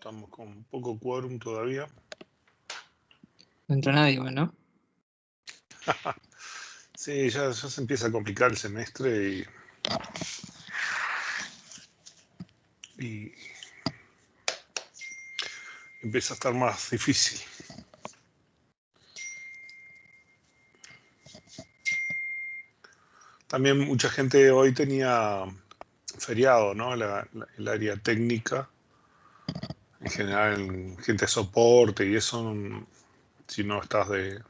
Estamos con poco quórum todavía. No entró nadie, bueno. Sí, ya se empieza a complicar el semestre y empieza a estar más difícil. También mucha gente hoy tenía feriado, ¿no? El área técnica, en general gente de soporte y eso, si no estás de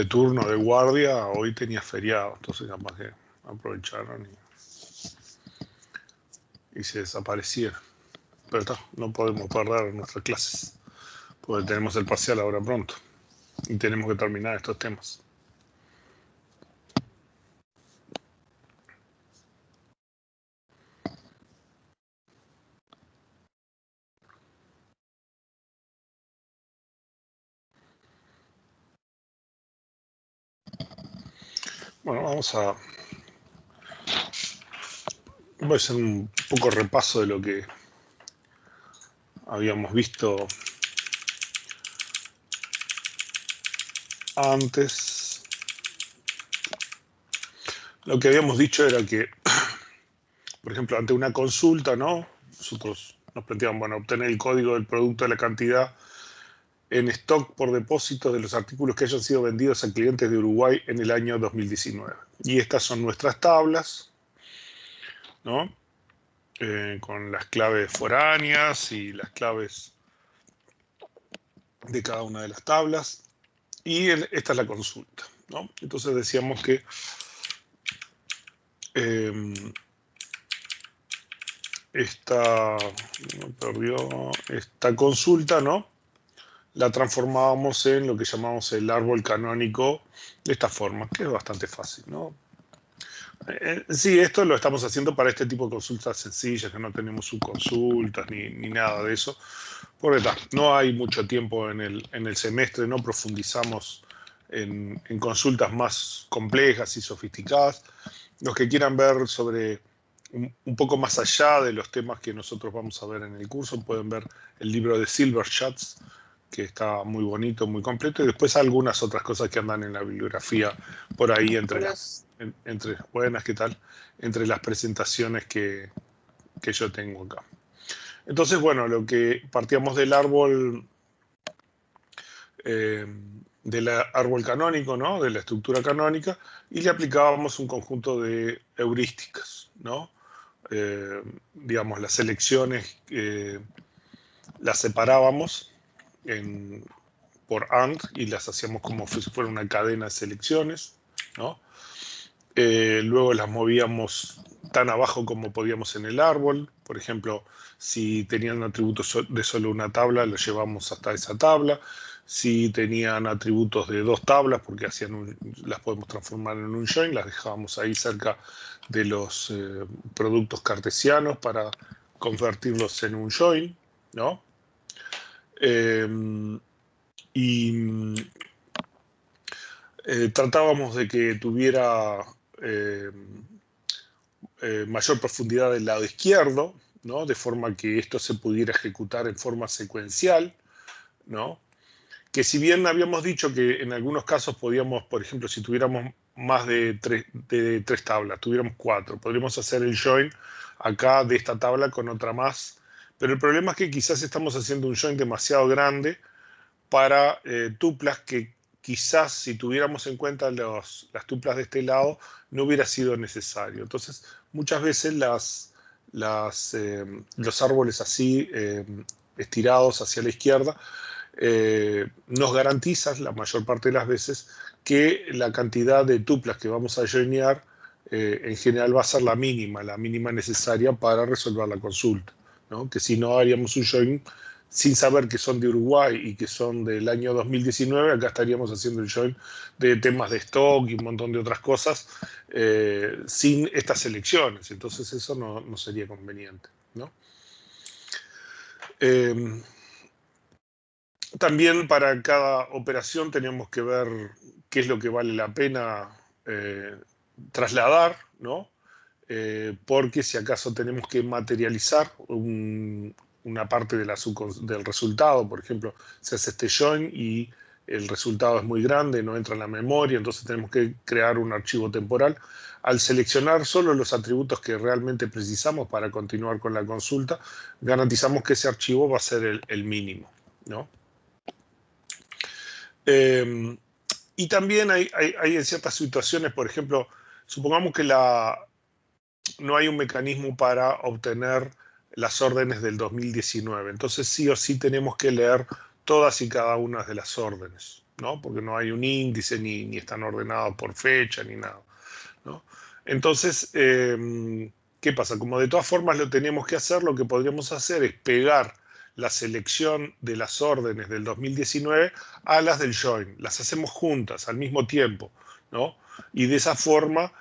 turno, de guardia, hoy tenías feriado, entonces capaz que aprovecharon y se desaparecieron. Pero no podemos perder nuestras clases, porque tenemos el parcial ahora pronto y tenemos que terminar estos temas. Bueno, voy a hacer un poco repaso de lo que habíamos visto antes. Lo que habíamos dicho era que, por ejemplo, ante una consulta, ¿no? Nosotros nos planteamos, bueno, obtener el código del producto de la cantidad en stock por depósito de los artículos que hayan sido vendidos a clientes de Uruguay en el año 2019. Y estas son nuestras tablas, ¿no? Con las claves foráneas y las claves de cada una de las tablas. Y esta es la consulta, ¿no? Entonces decíamos que esta consulta, ¿no? La transformábamos en lo que llamamos el árbol canónico de esta forma, que es bastante fácil, ¿no? Sí, esto lo estamos haciendo para este tipo de consultas sencillas, que no tenemos subconsultas ni nada de eso, porque no hay mucho tiempo en el semestre, no profundizamos en consultas más complejas y sofisticadas. Los que quieran ver sobre un poco más allá de los temas que nosotros vamos a ver en el curso, pueden ver el libro de Silverschatz, que está muy bonito, muy completo, y después algunas otras cosas que andan en la bibliografía por ahí buenas, ¿qué tal? Entre las presentaciones que yo tengo acá. Entonces, bueno, lo que partíamos del árbol canónico, ¿no? De la estructura canónica, y le aplicábamos un conjunto de heurísticas, ¿no? Digamos, las selecciones las separábamos por AND y las hacíamos como si fuera una cadena de selecciones, ¿no? Luego las movíamos tan abajo como podíamos en el árbol. Por ejemplo, si tenían atributos de solo una tabla, los llevamos hasta esa tabla. Si tenían atributos de dos tablas, porque las podemos transformar en un join, las dejábamos ahí cerca de los productos cartesianos para convertirlos en un join, ¿no? Tratábamos de que tuviera mayor profundidad del lado izquierdo, ¿no? De forma que esto se pudiera ejecutar en forma secuencial, ¿no? Que si bien habíamos dicho que en algunos casos podíamos, por ejemplo, si tuviéramos más de tres tablas, tuviéramos 4, podríamos hacer el join acá de esta tabla con otra más, pero el problema es que quizás estamos haciendo un join demasiado grande para tuplas que quizás si tuviéramos en cuenta las tuplas de este lado no hubiera sido necesario. Entonces, muchas veces los árboles así estirados hacia la izquierda nos garantizan la mayor parte de las veces que la cantidad de tuplas que vamos a joinear en general va a ser la mínima necesaria para resolver la consulta, ¿no? Que si no haríamos un join sin saber que son de Uruguay y que son del año 2019, acá estaríamos haciendo el join de temas de stock y un montón de otras cosas sin estas selecciones. Entonces eso no sería conveniente, ¿no? También para cada operación tenemos que ver qué es lo que vale la pena trasladar, ¿no? Porque si acaso tenemos que materializar un una parte del resultado. Por ejemplo, se hace este join y el resultado es muy grande, no entra en la memoria, entonces tenemos que crear un archivo temporal. Al seleccionar solo los atributos que realmente precisamos para continuar con la consulta, garantizamos que ese archivo va a ser el mínimo, ¿no? Y también hay en ciertas situaciones, por ejemplo, supongamos que no hay un mecanismo para obtener las órdenes del 2019. Entonces sí o sí tenemos que leer todas y cada una de las órdenes, ¿no? Porque no hay un índice, ni están ordenados por fecha, ni nada, ¿no? Entonces, ¿qué pasa? Como de todas formas lo tenemos que hacer, lo que podríamos hacer es pegar la selección de las órdenes del 2019 a las del join. Las hacemos juntas, al mismo tiempo, ¿no? Y de esa forma,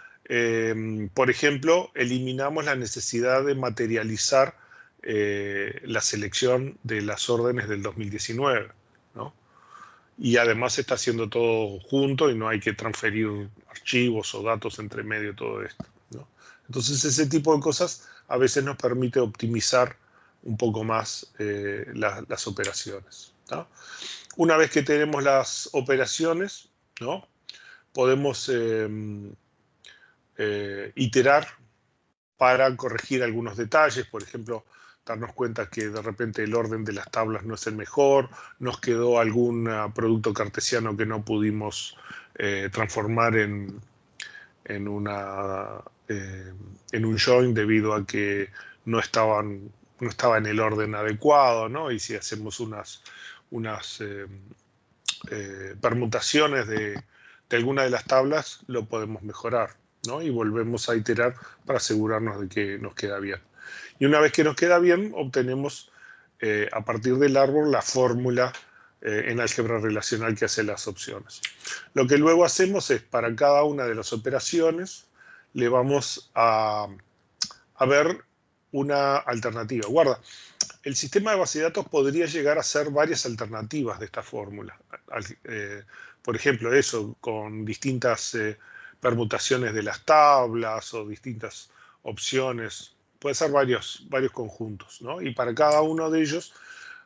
por ejemplo, eliminamos la necesidad de materializar la selección de las órdenes del 2019, ¿no? Y además se está haciendo todo junto y no hay que transferir archivos o datos entre medio de todo esto, ¿no? Entonces ese tipo de cosas a veces nos permite optimizar un poco más las operaciones, ¿no? Una vez que tenemos las operaciones, ¿no? Podemos iterar para corregir algunos detalles, por ejemplo, darnos cuenta que de repente el orden de las tablas no es el mejor, nos quedó algún producto cartesiano que no pudimos transformar en, una, en un join debido a que no estaba en el orden adecuado, ¿no? Y si hacemos unas permutaciones de alguna de las tablas, lo podemos mejorar, ¿no? Y volvemos a iterar para asegurarnos de que nos queda bien. Y una vez que nos queda bien, obtenemos a partir del árbol la fórmula en álgebra relacional que hace las opciones. Lo que luego hacemos es, para cada una de las operaciones, le vamos a ver una alternativa. Guarda, el sistema de base de datos podría llegar a ser varias alternativas de esta fórmula. Por ejemplo, eso, con distintas permutaciones de las tablas o distintas opciones. Puede ser varios conjuntos, ¿no? Y para cada uno de ellos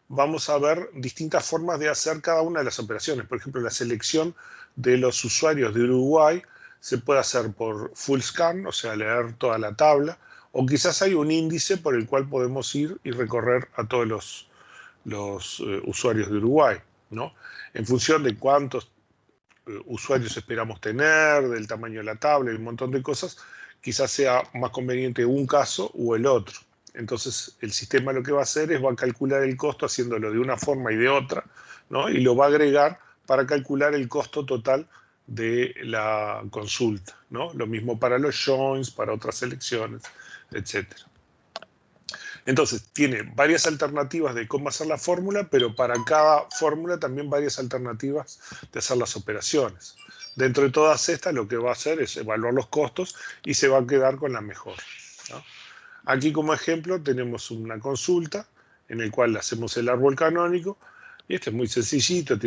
vamos a ver distintas formas de hacer cada una de las operaciones. Por ejemplo, la selección de los usuarios de Uruguay se puede hacer por full scan, o sea, leer toda la tabla, o quizás hay un índice por el cual podemos ir y recorrer a todos los usuarios de Uruguay, ¿no? En función de cuántos usuarios esperamos tener, del tamaño de la tabla y un montón de cosas, quizás sea más conveniente un caso o el otro. Entonces el sistema lo que va a hacer es va a calcular el costo haciéndolo de una forma y de otra, ¿no? Y lo va a agregar para calcular el costo total de la consulta, ¿no? Lo mismo para los joins, para otras selecciones, etc. Entonces, tiene varias alternativas de cómo hacer la fórmula, pero para cada fórmula también varias alternativas de hacer las operaciones. Dentro de todas estas, lo que va a hacer es evaluar los costos y se va a quedar con la mejor, ¿no? Aquí, como ejemplo, tenemos una consulta en la cual hacemos el árbol canónico, y este es muy sencillito,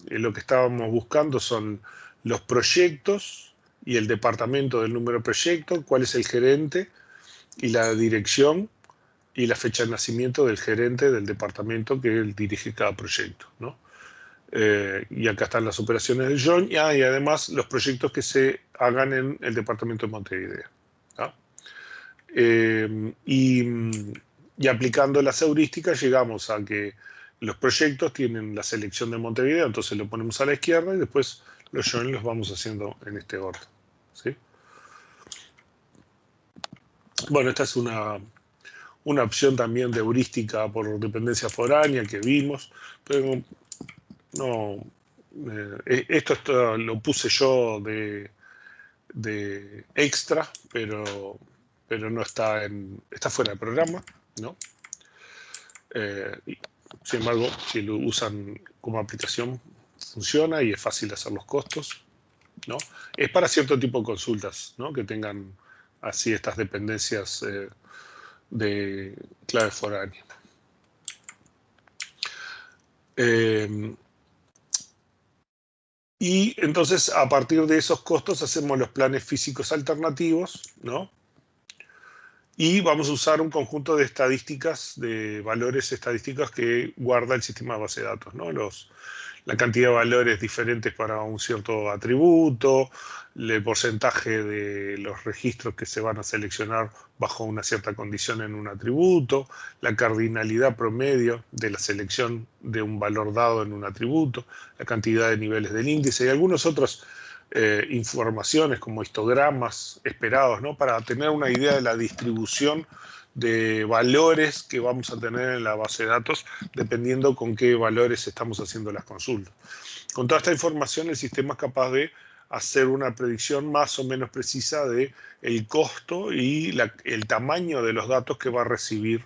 lo que estábamos buscando son los proyectos y el departamento del número de proyecto, cuál es el gerente y la dirección y la fecha de nacimiento del gerente del departamento que él dirige cada proyecto, ¿no? Y acá están las operaciones del join y además los proyectos que se hagan en el departamento de Montevideo, ¿no? Y aplicando las heurísticas llegamos a que los proyectos tienen la selección de Montevideo, entonces lo ponemos a la izquierda y después los join los vamos haciendo en este orden, ¿sí? Bueno, esta es una opción también de heurística por dependencia foránea que vimos, pero no, esto lo puse yo de extra, pero no está fuera del programa, ¿no? Sin embargo, si lo usan como aplicación, funciona y es fácil hacer los costos, ¿no? Es para cierto tipo de consultas, ¿no? Que tengan así estas dependencias de clave foránea. Y entonces, a partir de esos costos, hacemos los planes físicos alternativos, ¿no? Y vamos a usar un conjunto de estadísticas, de valores estadísticos que guarda el sistema de base de datos, ¿no? La cantidad de valores diferentes para un cierto atributo, el porcentaje de los registros que se van a seleccionar bajo una cierta condición en un atributo, la cardinalidad promedio de la selección de un valor dado en un atributo, la cantidad de niveles del índice y algunos otros informaciones como histogramas esperados, ¿no? Para tener una idea de la distribución de valores que vamos a tener en la base de datos dependiendo con qué valores estamos haciendo las consultas. Con toda esta información el sistema es capaz de hacer una predicción más o menos precisa de el costo y el tamaño de los datos que va a recibir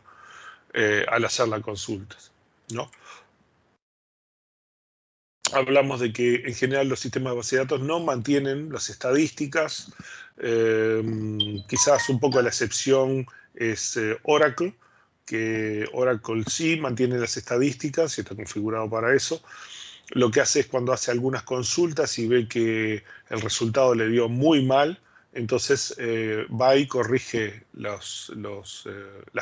al hacer las consultas, ¿no? Hablamos de que en general los sistemas de base de datos no mantienen las estadísticas. Quizás un poco la excepción es Oracle, que Oracle sí mantiene las estadísticas y está configurado para eso. Lo que hace es cuando hace algunas consultas y ve que el resultado le dio muy mal, entonces va y corrige las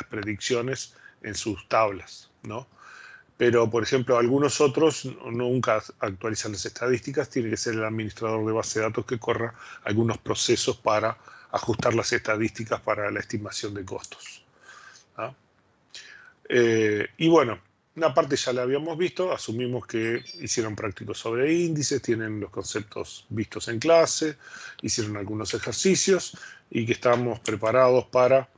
predicciones en sus tablas, ¿no? Pero, por ejemplo, algunos otros nunca actualizan las estadísticas. Tiene que ser el administrador de base de datos que corra algunos procesos para ajustar las estadísticas para la estimación de costos, ¿ah? Y bueno, una parte ya la habíamos visto. Asumimos que hicieron prácticos sobre índices, tienen los conceptos vistos en clase, hicieron algunos ejercicios y que estamos preparados para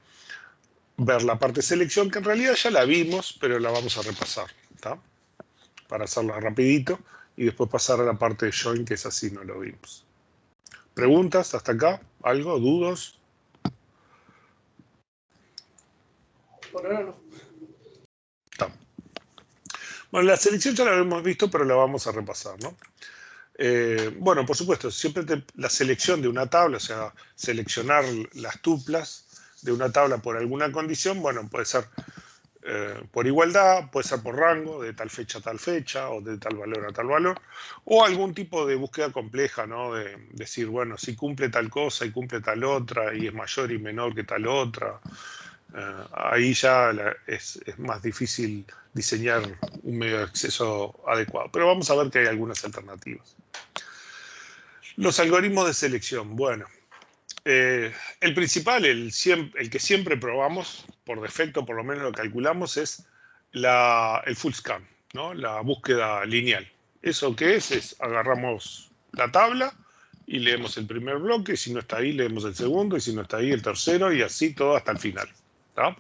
ver la parte de selección, que en realidad ya la vimos, pero la vamos a repasar, ¿tá? Para hacerla rapidito y después pasar a la parte de join, que es así, no lo vimos. ¿Preguntas hasta acá? ¿Algo? ¿Dudos? Por ahora no. Está. Bueno, la selección ya la hemos visto, pero la vamos a repasar, ¿no? Bueno, por supuesto, siempre la selección de una tabla, o sea, seleccionar las tuplas de una tabla por alguna condición, bueno, puede ser por igualdad, puede ser por rango, de tal fecha a tal fecha, o de tal valor a tal valor, o algún tipo de búsqueda compleja, ¿no? De decir, bueno, si cumple tal cosa y cumple tal otra, y es mayor y menor que tal otra, ahí ya es más difícil diseñar un medio de acceso adecuado. Pero vamos a ver que hay algunas alternativas. Los algoritmos de selección, bueno. El principal, el que siempre probamos, por defecto por lo menos lo calculamos, es el full scan, ¿no? La búsqueda lineal. ¿Eso qué es? Es agarramos la tabla y leemos el primer bloque, y si no está ahí leemos el segundo, y si no está ahí el tercero, y así todo hasta el final, ¿tá?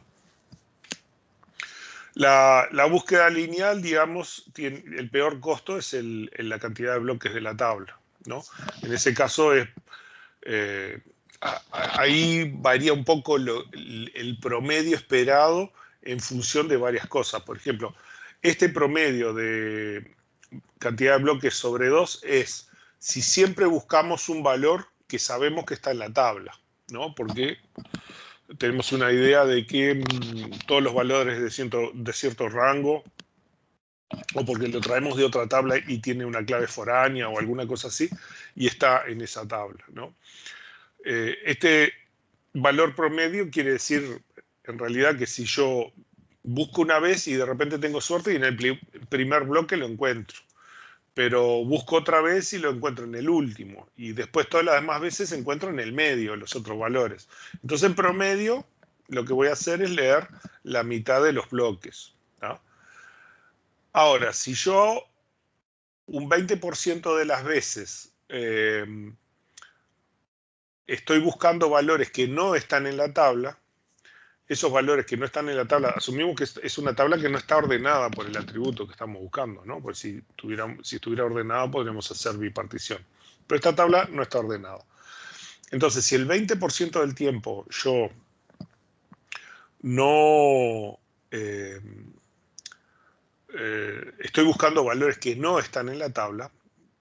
La búsqueda lineal, digamos, el peor costo es la cantidad de bloques de la tabla, ¿no? En ese caso es... ahí varía un poco el promedio esperado en función de varias cosas. Por ejemplo, este promedio de cantidad de bloques sobre 2 es si siempre buscamos un valor que sabemos que está en la tabla, ¿no? Porque tenemos una idea de que todos los valores de cierto rango, o porque lo traemos de otra tabla y tiene una clave foránea o alguna cosa así, y está en esa tabla, ¿no? Este valor promedio quiere decir, en realidad, que si yo busco una vez y de repente tengo suerte y en el primer bloque lo encuentro, pero busco otra vez y lo encuentro en el último, y después todas las demás veces encuentro en el medio los otros valores. Entonces, en promedio, lo que voy a hacer es leer la mitad de los bloques, ¿no? Ahora, si yo un 20% de las veces estoy buscando valores que no están en la tabla, esos valores que no están en la tabla, asumimos que es una tabla que no está ordenada por el atributo que estamos buscando, ¿no? Pues si estuviera ordenada podríamos hacer bipartición. Pero esta tabla no está ordenada. Entonces, si el 20% del tiempo yo no estoy buscando valores que no están en la tabla,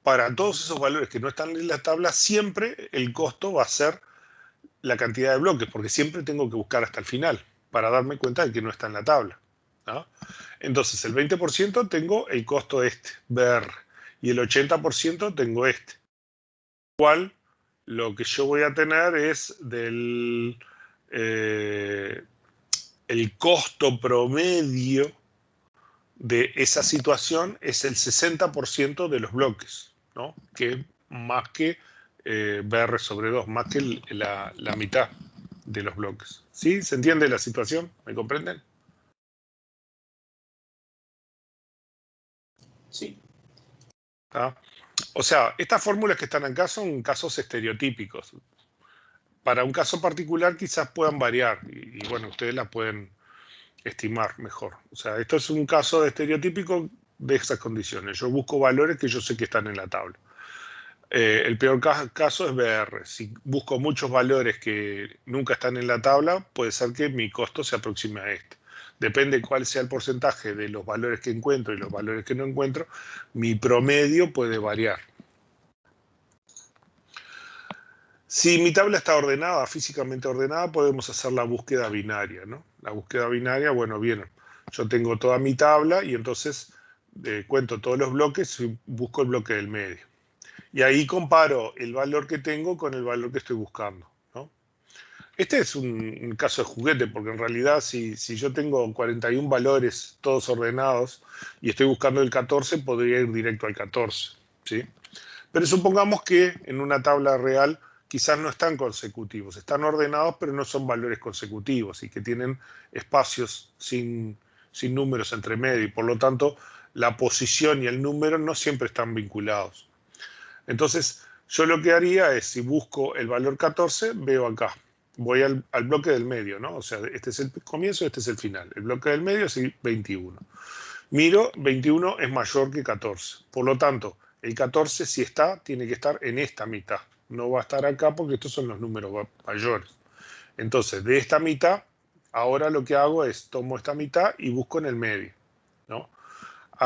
para todos esos valores que no están en la tabla, siempre el costo va a ser la cantidad de bloques, porque siempre tengo que buscar hasta el final para darme cuenta de que no está en la tabla, ¿no? Entonces, el 20% tengo el costo este, BR, y el 80% tengo este. Igual, lo que yo voy a tener es el costo promedio de esa situación es el 60% de los bloques, ¿no? Que es más que BR sobre 2, más que la mitad de los bloques. ¿Sí? ¿Se entiende la situación? ¿Me comprenden? Sí. ¿Ah? O sea, estas fórmulas que están acá son casos estereotípicos. Para un caso particular quizás puedan variar y bueno, ustedes la pueden estimar mejor. O sea, esto es un caso estereotípico de esas condiciones. Yo busco valores que yo sé que están en la tabla. El peor caso es BR. Si busco muchos valores que nunca están en la tabla, puede ser que mi costo se aproxime a este. Depende cuál sea el porcentaje de los valores que encuentro y los valores que no encuentro, mi promedio puede variar. Si mi tabla está ordenada, físicamente ordenada, podemos hacer la búsqueda binaria, ¿no? La búsqueda binaria, bueno, bien, yo tengo toda mi tabla y entonces cuento todos los bloques y busco el bloque del medio. Y ahí comparo el valor que tengo con el valor que estoy buscando, ¿no? Este es un caso de juguete, porque en realidad si yo tengo 41 valores todos ordenados y estoy buscando el 14, podría ir directo al 14, ¿sí? Pero supongamos que en una tabla real quizás no están consecutivos, están ordenados pero no son valores consecutivos y que tienen espacios sin números entre medio y por lo tanto la posición y el número no siempre están vinculados. Entonces yo lo que haría es, si busco el valor 14, veo acá, voy al bloque del medio, ¿no? O sea, este es el comienzo, este es el final. El bloque del medio es 21. Miro, 21 es mayor que 14. Por lo tanto, el 14 si está, tiene que estar en esta mitad. No va a estar acá porque estos son los números mayores. Entonces, de esta mitad, ahora lo que hago es, tomo esta mitad y busco en el medio, ¿no?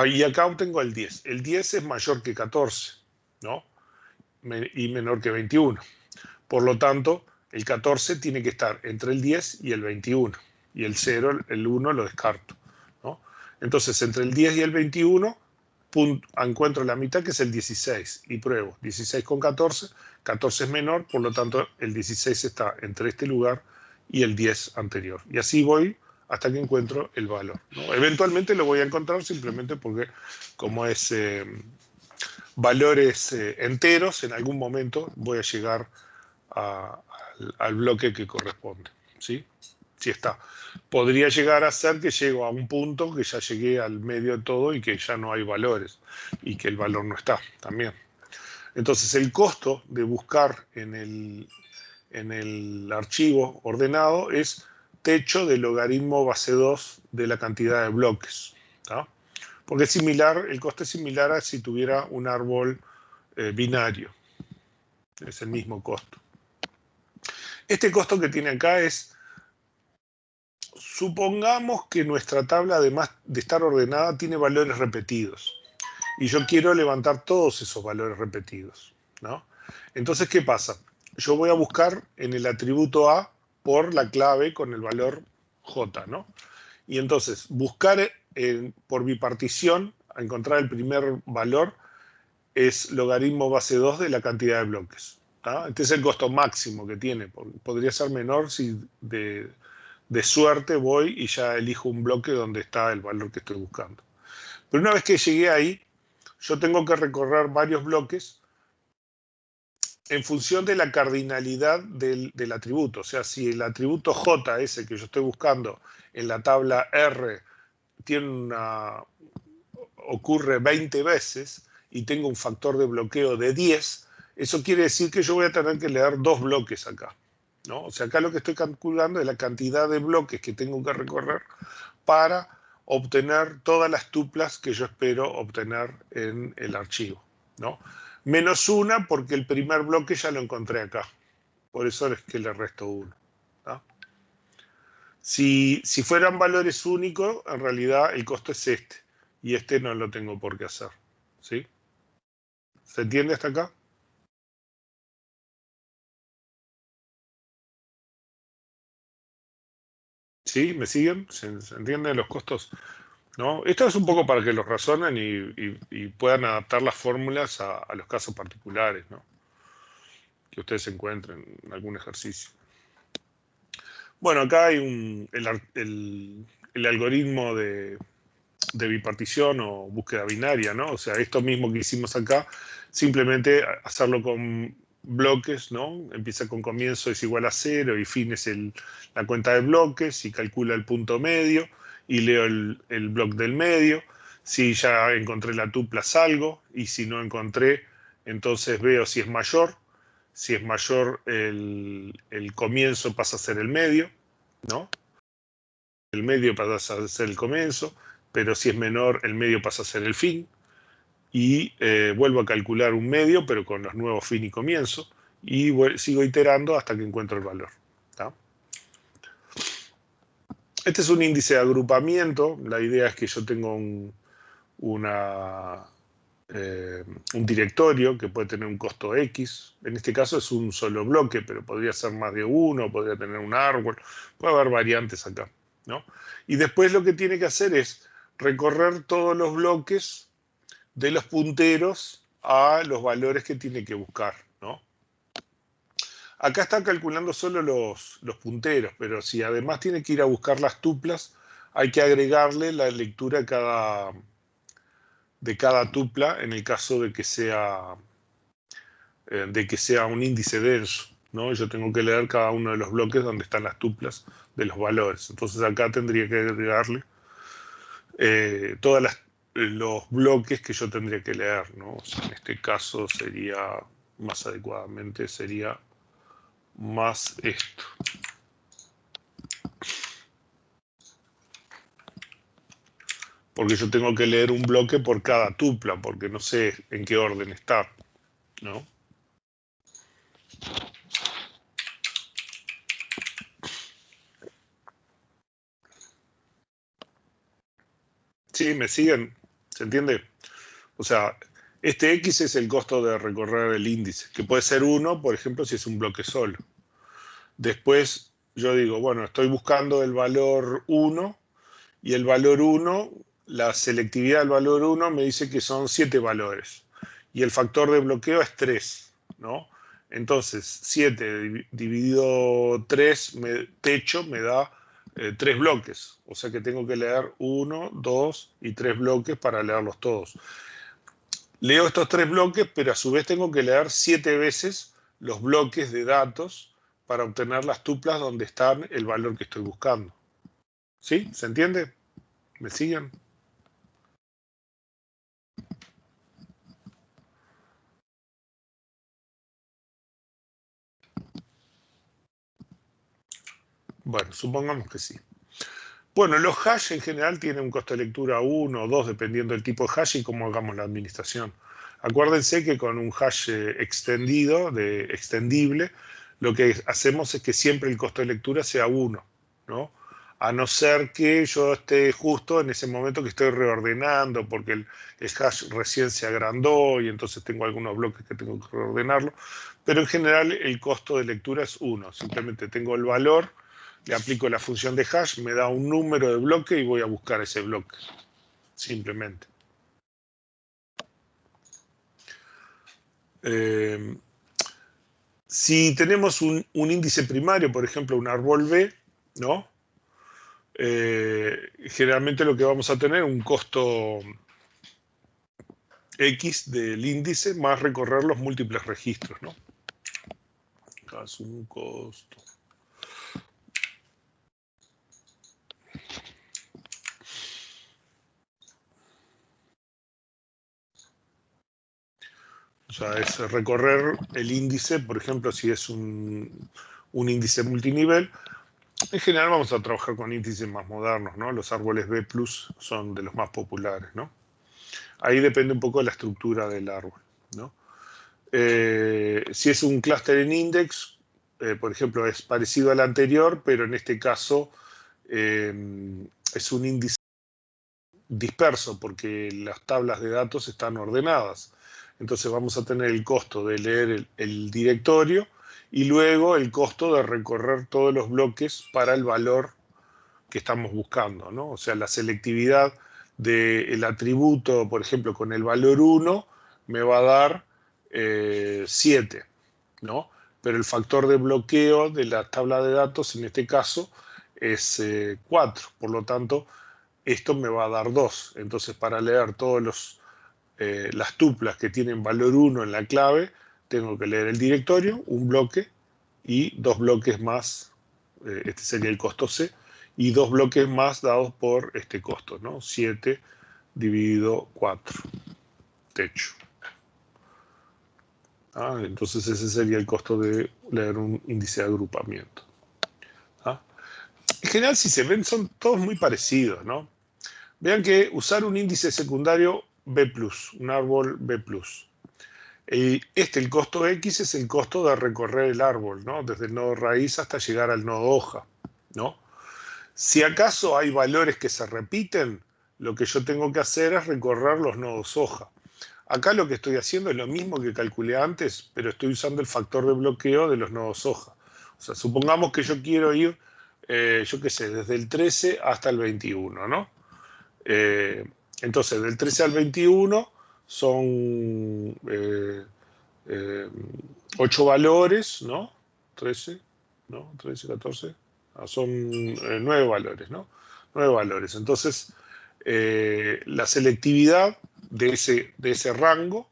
Y acá obtengo el 10. El 10 es mayor que 14, ¿no? Y menor que 21. Por lo tanto, el 14 tiene que estar entre el 10 y el 21. Y el 0, el 1 lo descarto, ¿no? Entonces, entre el 10 y el 21, encuentro la mitad que es el 16 y pruebo. 16 con 14, 14 es menor, por lo tanto el 16 está entre este lugar y el 10 anterior. Y así voy hasta que encuentro el valor, ¿no? Eventualmente lo voy a encontrar simplemente porque como es valores enteros, en algún momento voy a llegar al bloque que corresponde, ¿sí? Si está. Podría llegar a ser que llego a un punto que ya llegué al medio de todo y que ya no hay valores y que el valor no está también. Entonces el costo de buscar en el archivo ordenado es techo del logaritmo base 2 de la cantidad de bloques, ¿tá? Porque es similar, el costo es similar a si tuviera un árbol binario. Es el mismo costo. Este costo que tiene acá es, supongamos que nuestra tabla, además de estar ordenada, tiene valores repetidos. Y yo quiero levantar todos esos valores repetidos, ¿no? Entonces, ¿qué pasa? Yo voy a buscar en el atributo A por la clave con el valor J, ¿no? Y entonces, buscar por bipartición, a encontrar el primer valor, es logaritmo base 2 de la cantidad de bloques. ¿Tá? Este es el costo máximo que tiene. Podría ser menor si de suerte voy y ya elijo un bloque donde está el valor que estoy buscando. Pero una vez que llegué ahí, yo tengo que recorrer varios bloques en función de la cardinalidad del atributo. O sea, si el atributo J, ese que yo estoy buscando en la tabla R, ocurre 20 veces y tengo un factor de bloqueo de 10, eso quiere decir que yo voy a tener que leer 2 bloques acá, ¿no? O sea, acá lo que estoy calculando es la cantidad de bloques que tengo que recorrer para obtener todas las tuplas que yo espero obtener en el archivo, ¿no? Menos una porque el primer bloque ya lo encontré acá. Por eso es que le resto 1. ¿No? Si fueran valores únicos, en realidad el costo es este. Y este no lo tengo por qué hacer. ¿Sí? ¿Se entiende hasta acá? ¿Sí? ¿Me siguen? ¿Se entienden los costos? ¿No? Esto es un poco para que los razonen y puedan adaptar las fórmulas a los casos particulares, ¿no? Que ustedes encuentren en algún ejercicio. Bueno, acá hay el algoritmo de bipartición o búsqueda binaria, ¿no? O sea, esto mismo que hicimos acá, simplemente hacerlo con bloques, ¿no? Empieza con comienzo es igual a 0 y fin es la cuenta de bloques y calcula el punto medio y leo el bloque del medio. Si ya encontré la tupla salgo y si no encontré, entonces veo si es mayor. Si es mayor, el comienzo pasa a ser el medio, ¿no? El medio pasa a ser el comienzo, pero si es menor, el medio pasa a ser el fin. Y vuelvo a calcular un medio, pero con los nuevos fin y comienzo. Y sigo iterando hasta que encuentro el valor. ¿Tá? Este es un índice de agrupamiento. La idea es que yo tengo un directorio que puede tener un costo X. En este caso es un solo bloque, pero podría ser más de uno, podría tener un árbol. Puede haber variantes acá, ¿no? Y después lo que tiene que hacer es recorrer todos los bloques de los punteros a los valores que tiene que buscar, ¿no? Acá está calculando solo los punteros, pero si además tiene que ir a buscar las tuplas, hay que agregarle la lectura de cada tupla en el caso de que sea un índice denso, ¿no? Yo tengo que leer cada uno de los bloques donde están las tuplas de los valores. Entonces acá tendría que agregarle todos los bloques que yo tendría que leer, ¿no? O sea, en este caso sería, más adecuadamente, sería más esto. Porque yo tengo que leer un bloque por cada tupla, porque no sé en qué orden está, ¿no? ¿Sí? ¿Me siguen? ¿Se entiende? O sea, este X es el costo de recorrer el índice, que puede ser 1, por ejemplo, si es un bloque solo. Después yo digo, bueno, estoy buscando el valor 1 y el valor 1, la selectividad del valor 1 me dice que son 7 valores y el factor de bloqueo es 3, ¿no? Entonces, 7 dividido 3, techo, me da 3 bloques. O sea que tengo que leer 1, 2 y 3 bloques para leerlos todos. Leo estos 3 bloques, pero a su vez tengo que leer 7 veces los bloques de datos para obtener las tuplas donde están el valor que estoy buscando. ¿Sí? ¿Se entiende? ¿Me siguen? Bueno, supongamos que sí. Bueno, los hash en general tienen un costo de lectura 1 o 2, dependiendo del tipo de hash y cómo hagamos la administración. Acuérdense que con un hash extendible, lo que hacemos es que siempre el costo de lectura sea 1, ¿no? A no ser que yo esté justo en ese momento que estoy reordenando, porque el hash recién se agrandó y entonces tengo algunos bloques que tengo que reordenarlo. Pero en general el costo de lectura es 1. Simplemente tengo el valor, le aplico la función de hash, me da un número de bloque y voy a buscar ese bloque. Simplemente. Si tenemos un índice primario, por ejemplo, un árbol B, ¿no? Generalmente lo que vamos a tener es un costo X del índice más recorrer los múltiples registros, ¿no? Acá es un costo. O sea, es recorrer el índice, por ejemplo, si es un índice multinivel. En general vamos a trabajar con índices más modernos, ¿no? Los árboles B+ son de los más populares, ¿no? Ahí depende un poco de la estructura del árbol, ¿no? Si es un clúster en index, por ejemplo, es parecido al anterior, pero en este caso es un índice disperso porque las tablas de datos están ordenadas. Entonces vamos a tener el costo de leer el directorio y luego el costo de recorrer todos los bloques para el valor que estamos buscando, ¿no? O sea, la selectividad del atributo, por ejemplo, con el valor 1, me va a dar 7, ¿no? pero el factor de bloqueo de la tabla de datos en este caso es 4. Por lo tanto, esto me va a dar 2. Entonces, para leer todas las tuplas que tienen valor 1 en la clave, tengo que leer el directorio, un bloque y 2 bloques más, este sería el costo C, y 2 bloques más dados por este costo, ¿no? 7 dividido 4, techo. Entonces ese sería el costo de leer un índice de agrupamiento. En general, si se ven, son todos muy parecidos, ¿no? Vean que usar un índice secundario B+, un árbol B+. El costo X es el costo de recorrer el árbol, ¿no? Desde el nodo raíz hasta llegar al nodo hoja, ¿no? Si acaso hay valores que se repiten, lo que yo tengo que hacer es recorrer los nodos hoja. Acá lo que estoy haciendo es lo mismo que calculé antes, pero estoy usando el factor de bloqueo de los nodos hoja. O sea, supongamos que yo quiero ir, yo qué sé, desde el 13 hasta el 21, ¿no? Entonces, del 13 al 21 son 8 valores, ¿no? 13, ¿no? 13, 14. Son 9 valores, ¿no? 9 valores. Entonces, la selectividad de ese rango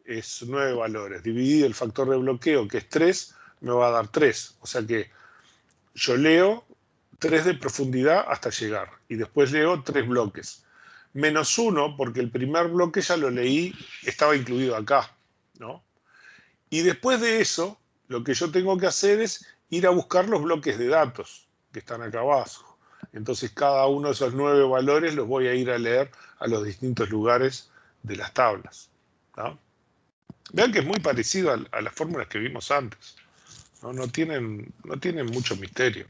es 9 valores. Dividido el factor de bloqueo, que es 3, me va a dar 3. O sea que yo leo 3 de profundidad hasta llegar. Y después leo 3 bloques. Menos 1, porque el primer bloque ya lo leí, estaba incluido acá, ¿no? Y después de eso, lo que yo tengo que hacer es ir a buscar los bloques de datos que están acá abajo. Entonces cada uno de esos 9 valores los voy a ir a leer a los distintos lugares de las tablas, ¿no? Vean que es muy parecido a las fórmulas que vimos antes. No tienen mucho misterio.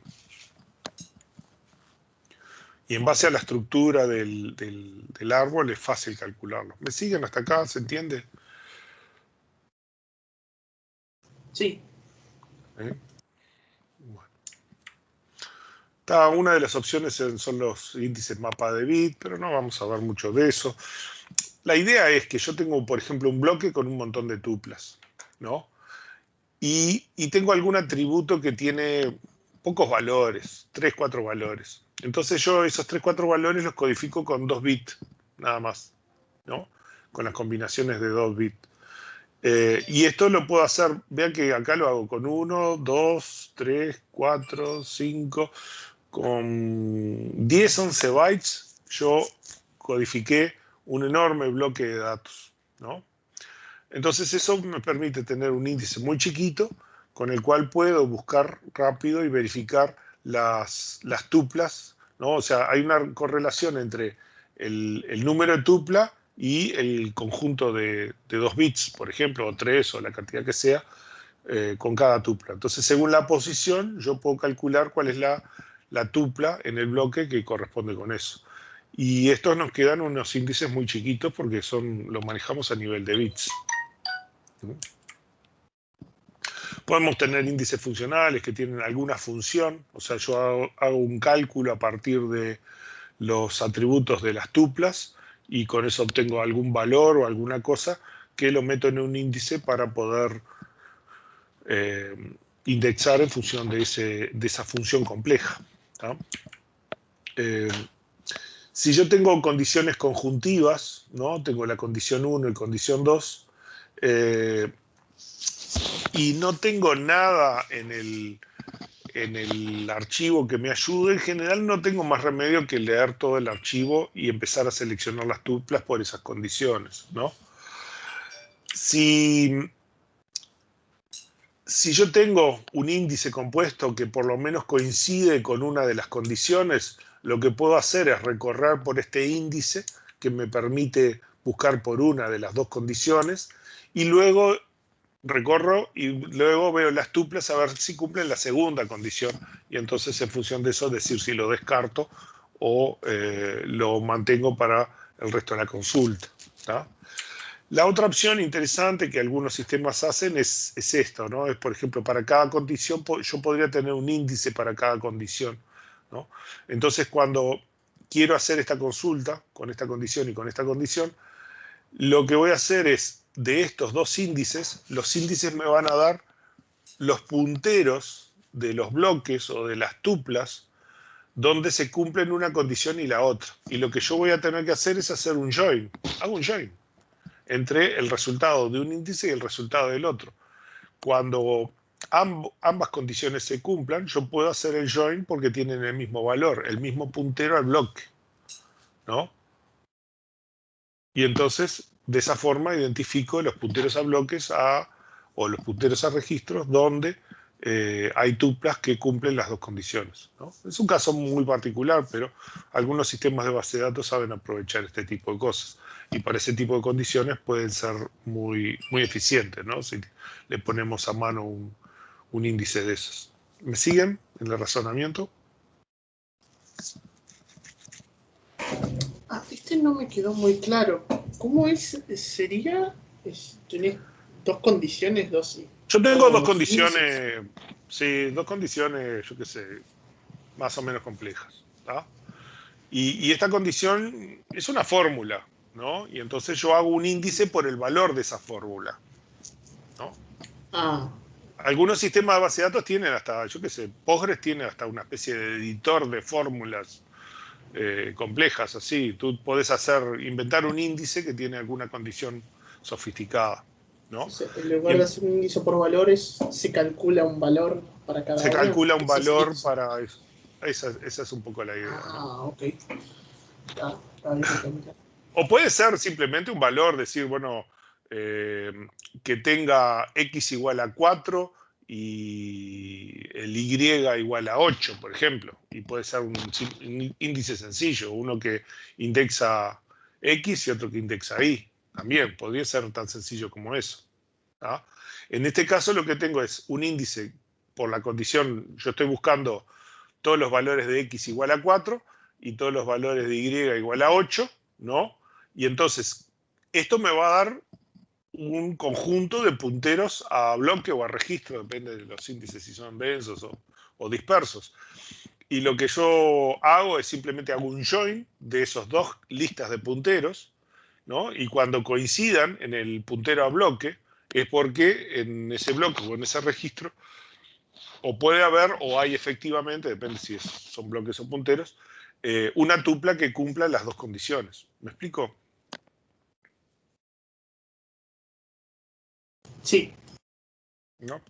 Y en base a la estructura del árbol es fácil calcularlo. ¿Me siguen hasta acá? ¿Se entiende? Sí. Bueno. Una de las opciones son los índices mapa de bit, pero no vamos a ver mucho de eso. La idea es que yo tengo, por ejemplo, un bloque con un montón de tuplas, ¿no? Y tengo algún atributo que tiene pocos valores, 3, 4 valores. Entonces yo esos 3, 4 valores los codifico con 2 bits, nada más, ¿no? Con las combinaciones de 2 bits. Y esto lo puedo hacer, vean que acá lo hago con 1, 2, 3, 4, 5, con 10, 11 bytes yo codifiqué un enorme bloque de datos, ¿no? Entonces eso me permite tener un índice muy chiquito con el cual puedo buscar rápido y verificar las tuplas, ¿no? O sea, hay una correlación entre el número de tupla y el conjunto de 2 bits, por ejemplo, o 3, o la cantidad que sea, con cada tupla. Entonces, según la posición, yo puedo calcular cuál es la tupla en el bloque que corresponde con eso. Y estos nos quedan unos índices muy chiquitos porque los manejamos a nivel de bits. Podemos tener índices funcionales que tienen alguna función, o sea, yo hago un cálculo a partir de los atributos de las tuplas y con eso obtengo algún valor o alguna cosa que lo meto en un índice para poder indexar en función de esa función compleja, ¿no? Si yo tengo condiciones conjuntivas, ¿no? Tengo la condición 1 y condición 2, y no tengo nada en el archivo que me ayude, en general no tengo más remedio que leer todo el archivo y empezar a seleccionar las tuplas por esas condiciones, ¿no? Si yo tengo un índice compuesto que por lo menos coincide con una de las condiciones, lo que puedo hacer es recorrer por este índice que me permite buscar por una de las dos condiciones y luego recorro y luego veo las tuplas a ver si cumplen la segunda condición y entonces en función de eso decir si lo descarto o lo mantengo para el resto de la consulta, ¿tá? La otra opción interesante que algunos sistemas hacen es esto, ¿no? Es, por ejemplo, para cada condición yo podría tener un índice para cada condición, ¿no? Entonces, cuando quiero hacer esta consulta con esta condición y con esta condición, lo que voy a hacer es, de estos dos índices, los índices me van a dar los punteros de los bloques o de las tuplas donde se cumplen una condición y la otra. Y lo que yo voy a tener que hacer es hacer un join. Hago un join entre el resultado de un índice y el resultado del otro. Cuando ambas condiciones se cumplan, yo puedo hacer el join porque tienen el mismo valor, el mismo puntero al bloque, ¿no? Y entonces, de esa forma, identifico los punteros a bloques o los punteros a registros donde hay tuplas que cumplen las dos condiciones, ¿no? Es un caso muy particular, pero algunos sistemas de base de datos saben aprovechar este tipo de cosas. Y para ese tipo de condiciones pueden ser muy, muy eficientes, ¿no? Si le ponemos a mano un índice de esos. ¿Me siguen en el razonamiento? Este no me quedó muy claro. ¿Cómo sería? Tenés dos condiciones, Yo tengo dos dos índices. condiciones, sí, dos condiciones, yo qué sé, más o menos complejas, ¿tá? Y esta condición es una fórmula, ¿no? Y entonces yo hago un índice por el valor de esa fórmula, ¿no? Ah, Algunos sistemas de base de datos tienen hasta, yo qué sé, Postgres tiene hasta una especie de editor de fórmulas complejas, así. Tú podés inventar un índice que tiene alguna condición sofisticada, ¿no? o sea, en lugar Y de hacer un índice por valores, se calcula un valor para cada se uno. calcula un Ese sería. valor para eso. Esa es un poco la idea, ¿no? Ok. Está bien, está bien. O puede ser simplemente un valor, decir, bueno, eh, que tenga x igual a 4 y el y igual a 8, por ejemplo. Y puede ser un índice sencillo, uno que indexa x y otro que indexa y. También podría ser tan sencillo como eso, ¿tá? En este caso lo que tengo es un índice por la condición, yo estoy buscando todos los valores de x igual a 4 y todos los valores de y igual a 8, ¿no? Y entonces, esto me va a dar un conjunto de punteros a bloque o a registro, depende de los índices, si son densos o dispersos. Y lo que yo hago es simplemente hago un join de esos dos listas de punteros, ¿no? Y cuando coincidan en el puntero a bloque, es porque en ese bloque o en ese registro o puede haber, o hay efectivamente, depende si son bloques o punteros, una tupla que cumpla las dos condiciones. ¿Me explico? Sí. ¿No?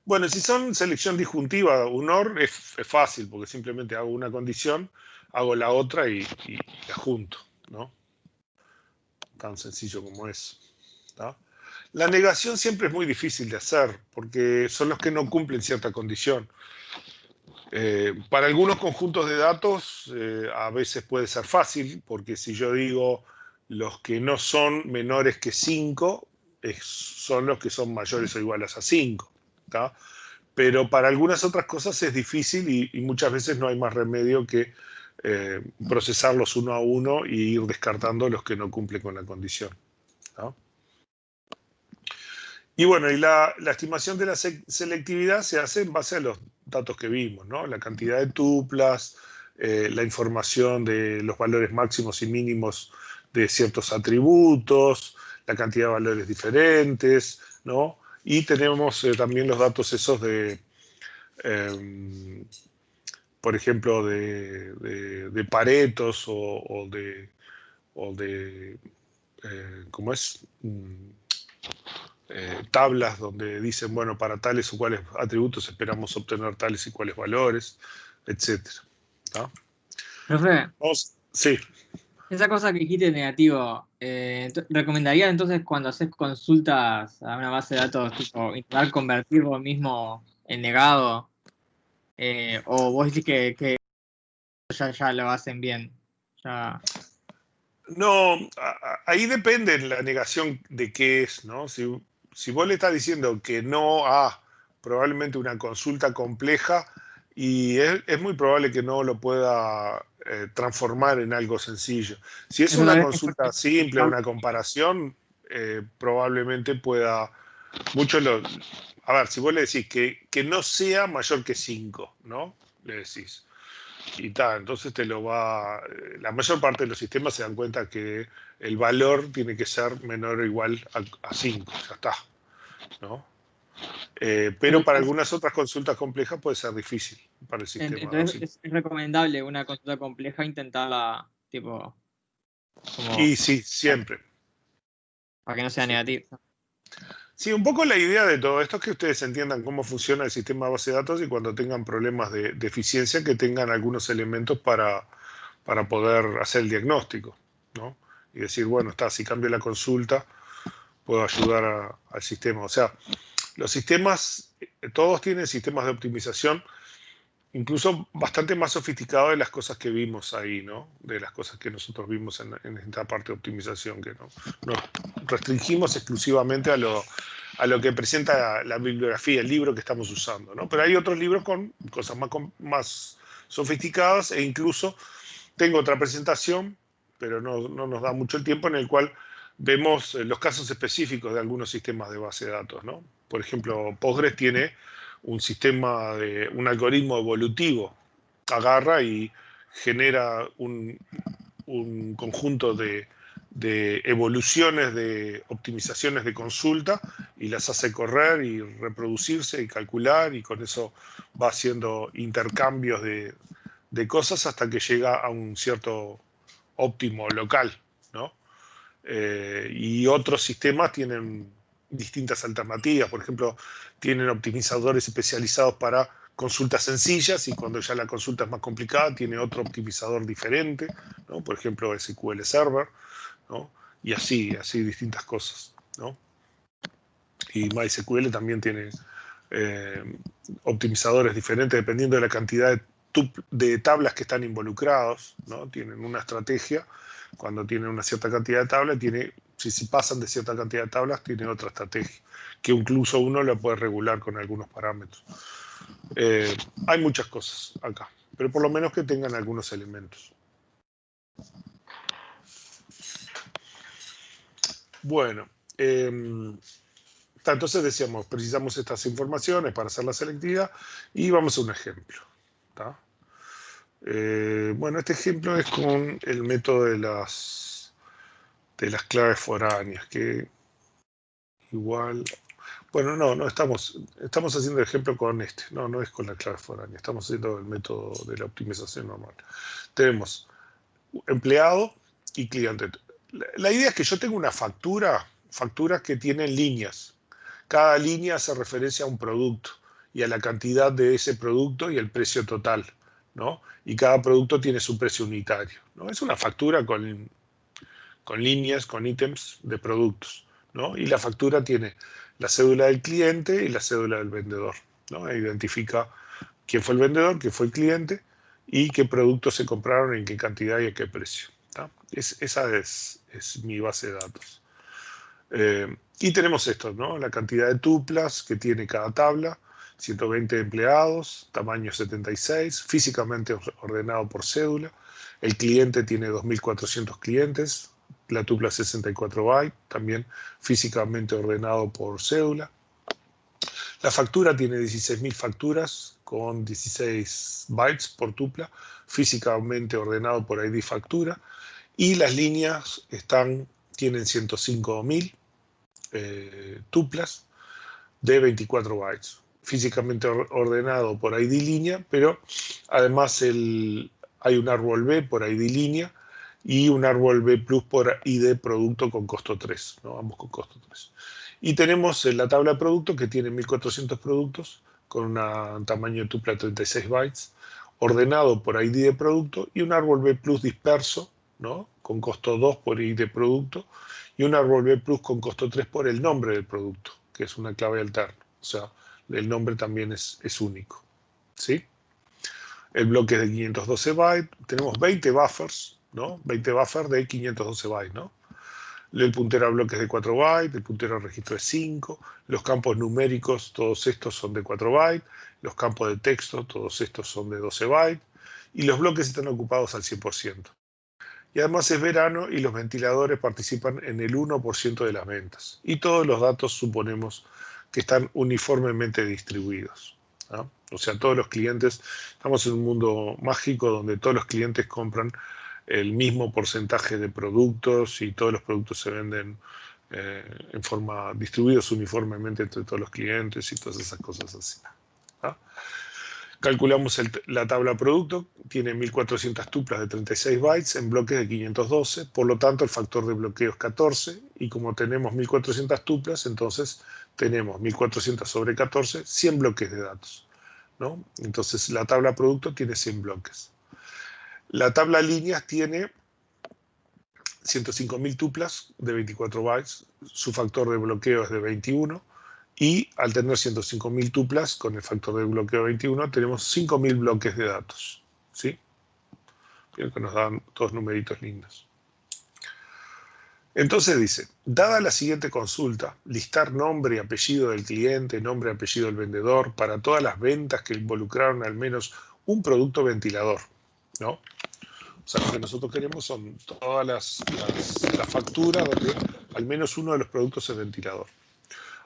Bueno, si son selección disjuntiva, un OR es fácil, porque simplemente hago una condición, hago la otra y la junto, ¿no? Tan sencillo como eso, ¿tá? La negación siempre es muy difícil de hacer, porque son los que no cumplen cierta condición. Para algunos conjuntos de datos a veces puede ser fácil, porque si yo digo los que no son menores que 5, son los que son mayores o iguales a 5, ¿tá? Pero para algunas otras cosas es difícil y muchas veces no hay más remedio que procesarlos uno a uno y ir descartando los que no cumplen con la condición, ¿tá? Y bueno, la estimación de la selectividad se hace en base a los datos que vimos, ¿no? La cantidad de tuplas, la información de los valores máximos y mínimos de ciertos atributos, la cantidad de valores diferentes, ¿no? Y tenemos también los datos esos eh, por ejemplo, de Paretos o de ¿cómo es? Tablas donde dicen, bueno, para tales o cuales atributos esperamos obtener tales y cuales valores, etcétera, ¿tá? Profe, Sí. esa cosa que dijiste negativo, ¿recomendarías entonces cuando haces consultas a una base de datos, tipo, intentar convertir vos mismo en negado? ¿O vos decís que ya lo hacen bien? Ya. No, ahí depende la negación de qué es, ¿no? Si vos le estás diciendo que no a probablemente una consulta compleja, y es muy probable que no lo pueda transformar en algo sencillo. Si es Eso tal una vez consulta simple, una comparación, probablemente pueda. Muchos lo. A ver, si vos le decís que no sea mayor que 5, ¿no? Le decís. Y tal, entonces te lo va. La mayor parte de los sistemas se dan cuenta que el valor tiene que ser menor o igual a 5, ya está. ¿no? Pero para algunas otras consultas complejas puede ser difícil para el sistema. Entonces es recomendable una consulta compleja intentarla, tipo, como, Y sí, siempre. para que no sea negativa. Sí, un poco la idea de todo esto es que ustedes entiendan cómo funciona el sistema de base de datos y cuando tengan problemas de eficiencia que tengan algunos elementos para poder hacer el diagnóstico, ¿no? Y decir, bueno, si cambio la consulta, puedo ayudar al sistema. O sea, los sistemas, todos tienen sistemas de optimización, incluso bastante más sofisticados de las cosas que vimos ahí, ¿no? De las cosas que nosotros vimos en esta parte de optimización, que no nos restringimos exclusivamente a lo que presenta la bibliografía, el libro que estamos usando, ¿no? Pero hay otros libros con cosas más sofisticadas e incluso tengo otra presentación, pero no nos da mucho el tiempo, en el cual vemos los casos específicos de algunos sistemas de base de datos, ¿no? Por ejemplo, Postgres tiene un algoritmo evolutivo. Agarra y genera un conjunto de evoluciones de optimizaciones de consulta y las hace correr y reproducirse y calcular, y con eso va haciendo intercambios de cosas hasta que llega a un cierto óptimo local, ¿no? Y otros sistemas tienen distintas alternativas. Por ejemplo, tienen optimizadores especializados para consultas sencillas, y cuando ya la consulta es más complicada tiene otro optimizador diferente, ¿no? Por ejemplo, SQL Server, ¿no? Y así distintas cosas, ¿no? Y MySQL también tiene optimizadores diferentes dependiendo de la cantidad de tablas que están involucrados, ¿no? Tienen una estrategia. Cuando tienen una cierta cantidad de tablas, si pasan de cierta cantidad de tablas, tiene otra estrategia, que incluso uno la puede regular con algunos parámetros. Hay muchas cosas acá, pero por lo menos que tengan algunos elementos. Bueno, entonces decíamos, precisamos estas informaciones para hacer la selectividad y vamos a un ejemplo. ¿Tá? Bueno, este ejemplo es con el método de las claves foráneas, que igual... Bueno, no estamos haciendo el ejemplo con este, no es con la clave foránea, estamos haciendo el método de la optimización normal. Tenemos empleado y cliente. La idea es que yo tengo una facturas que tienen líneas. Cada línea hace referencia a un producto y a la cantidad de ese producto y el precio total, ¿no? Y cada producto tiene su precio unitario, ¿no? Es una factura con líneas, con ítems de productos, ¿no? Y la factura tiene la cédula del cliente y la cédula del vendedor, ¿no? Identifica quién fue el vendedor, quién fue el cliente y qué productos se compraron, en qué cantidad y a qué precio. Esa es mi base de datos. Y tenemos esto, ¿no? La cantidad de tuplas que tiene cada tabla, 120 empleados, tamaño 76, físicamente ordenado por cédula. El cliente tiene 2.400 clientes, la tupla 64 bytes, también físicamente ordenado por cédula. La factura tiene 16.000 facturas con 16 bytes por tupla, físicamente ordenado por ID factura. Y las líneas tienen 105.000 tuplas de 24 bytes, físicamente ordenado por ID línea, pero además hay un árbol B por ID línea y un árbol B plus por ID producto con costo 3, ¿no? Ambos con costo 3. Y tenemos la tabla de productos que tiene 1.400 productos con un tamaño de tupla 36 bytes, ordenado por ID de producto, y un árbol B plus disperso, ¿no? Con costo 2 por ID de producto, y un árbol B plus con costo 3 por el nombre del producto, que es una clave alterna. O sea, el nombre también es único, ¿sí? El bloque es de 512 bytes. Tenemos 20 buffers, ¿no? 20 buffers de 512 bytes, ¿no? El puntero a bloques de 4 bytes, el puntero a registro es 5, los campos numéricos, todos estos son de 4 bytes, los campos de texto, todos estos son de 12 bytes, y los bloques están ocupados al 100%. Y además es verano y los ventiladores participan en el 1% de las ventas. Y todos los datos suponemos que están uniformemente distribuidos, ¿no? O sea, todos los clientes, estamos en un mundo mágico donde todos los clientes compran el mismo porcentaje de productos y todos los productos se venden en forma distribuidos uniformemente entre todos los clientes y todas esas cosas así. ¿Ah? Calculamos la tabla producto, tiene 1400 tuplas de 36 bytes en bloques de 512, por lo tanto el factor de bloqueo es 14, y como tenemos 1400 tuplas, entonces tenemos 1400 sobre 14, 100 bloques de datos, ¿no? Entonces la tabla producto tiene 100 bloques. La tabla líneas tiene 105.000 tuplas de 24 bytes, su factor de bloqueo es de 21, y al tener 105.000 tuplas con el factor de bloqueo 21, tenemos 5.000 bloques de datos. ¿Sí? Bien, que nos dan dos numeritos lindos. Entonces dice, dada la siguiente consulta, listar nombre y apellido del cliente, nombre y apellido del vendedor, para todas las ventas que involucraron al menos un producto ventilador, ¿no? O sea, lo que nosotros queremos son todas las facturas donde al menos uno de los productos es ventilador.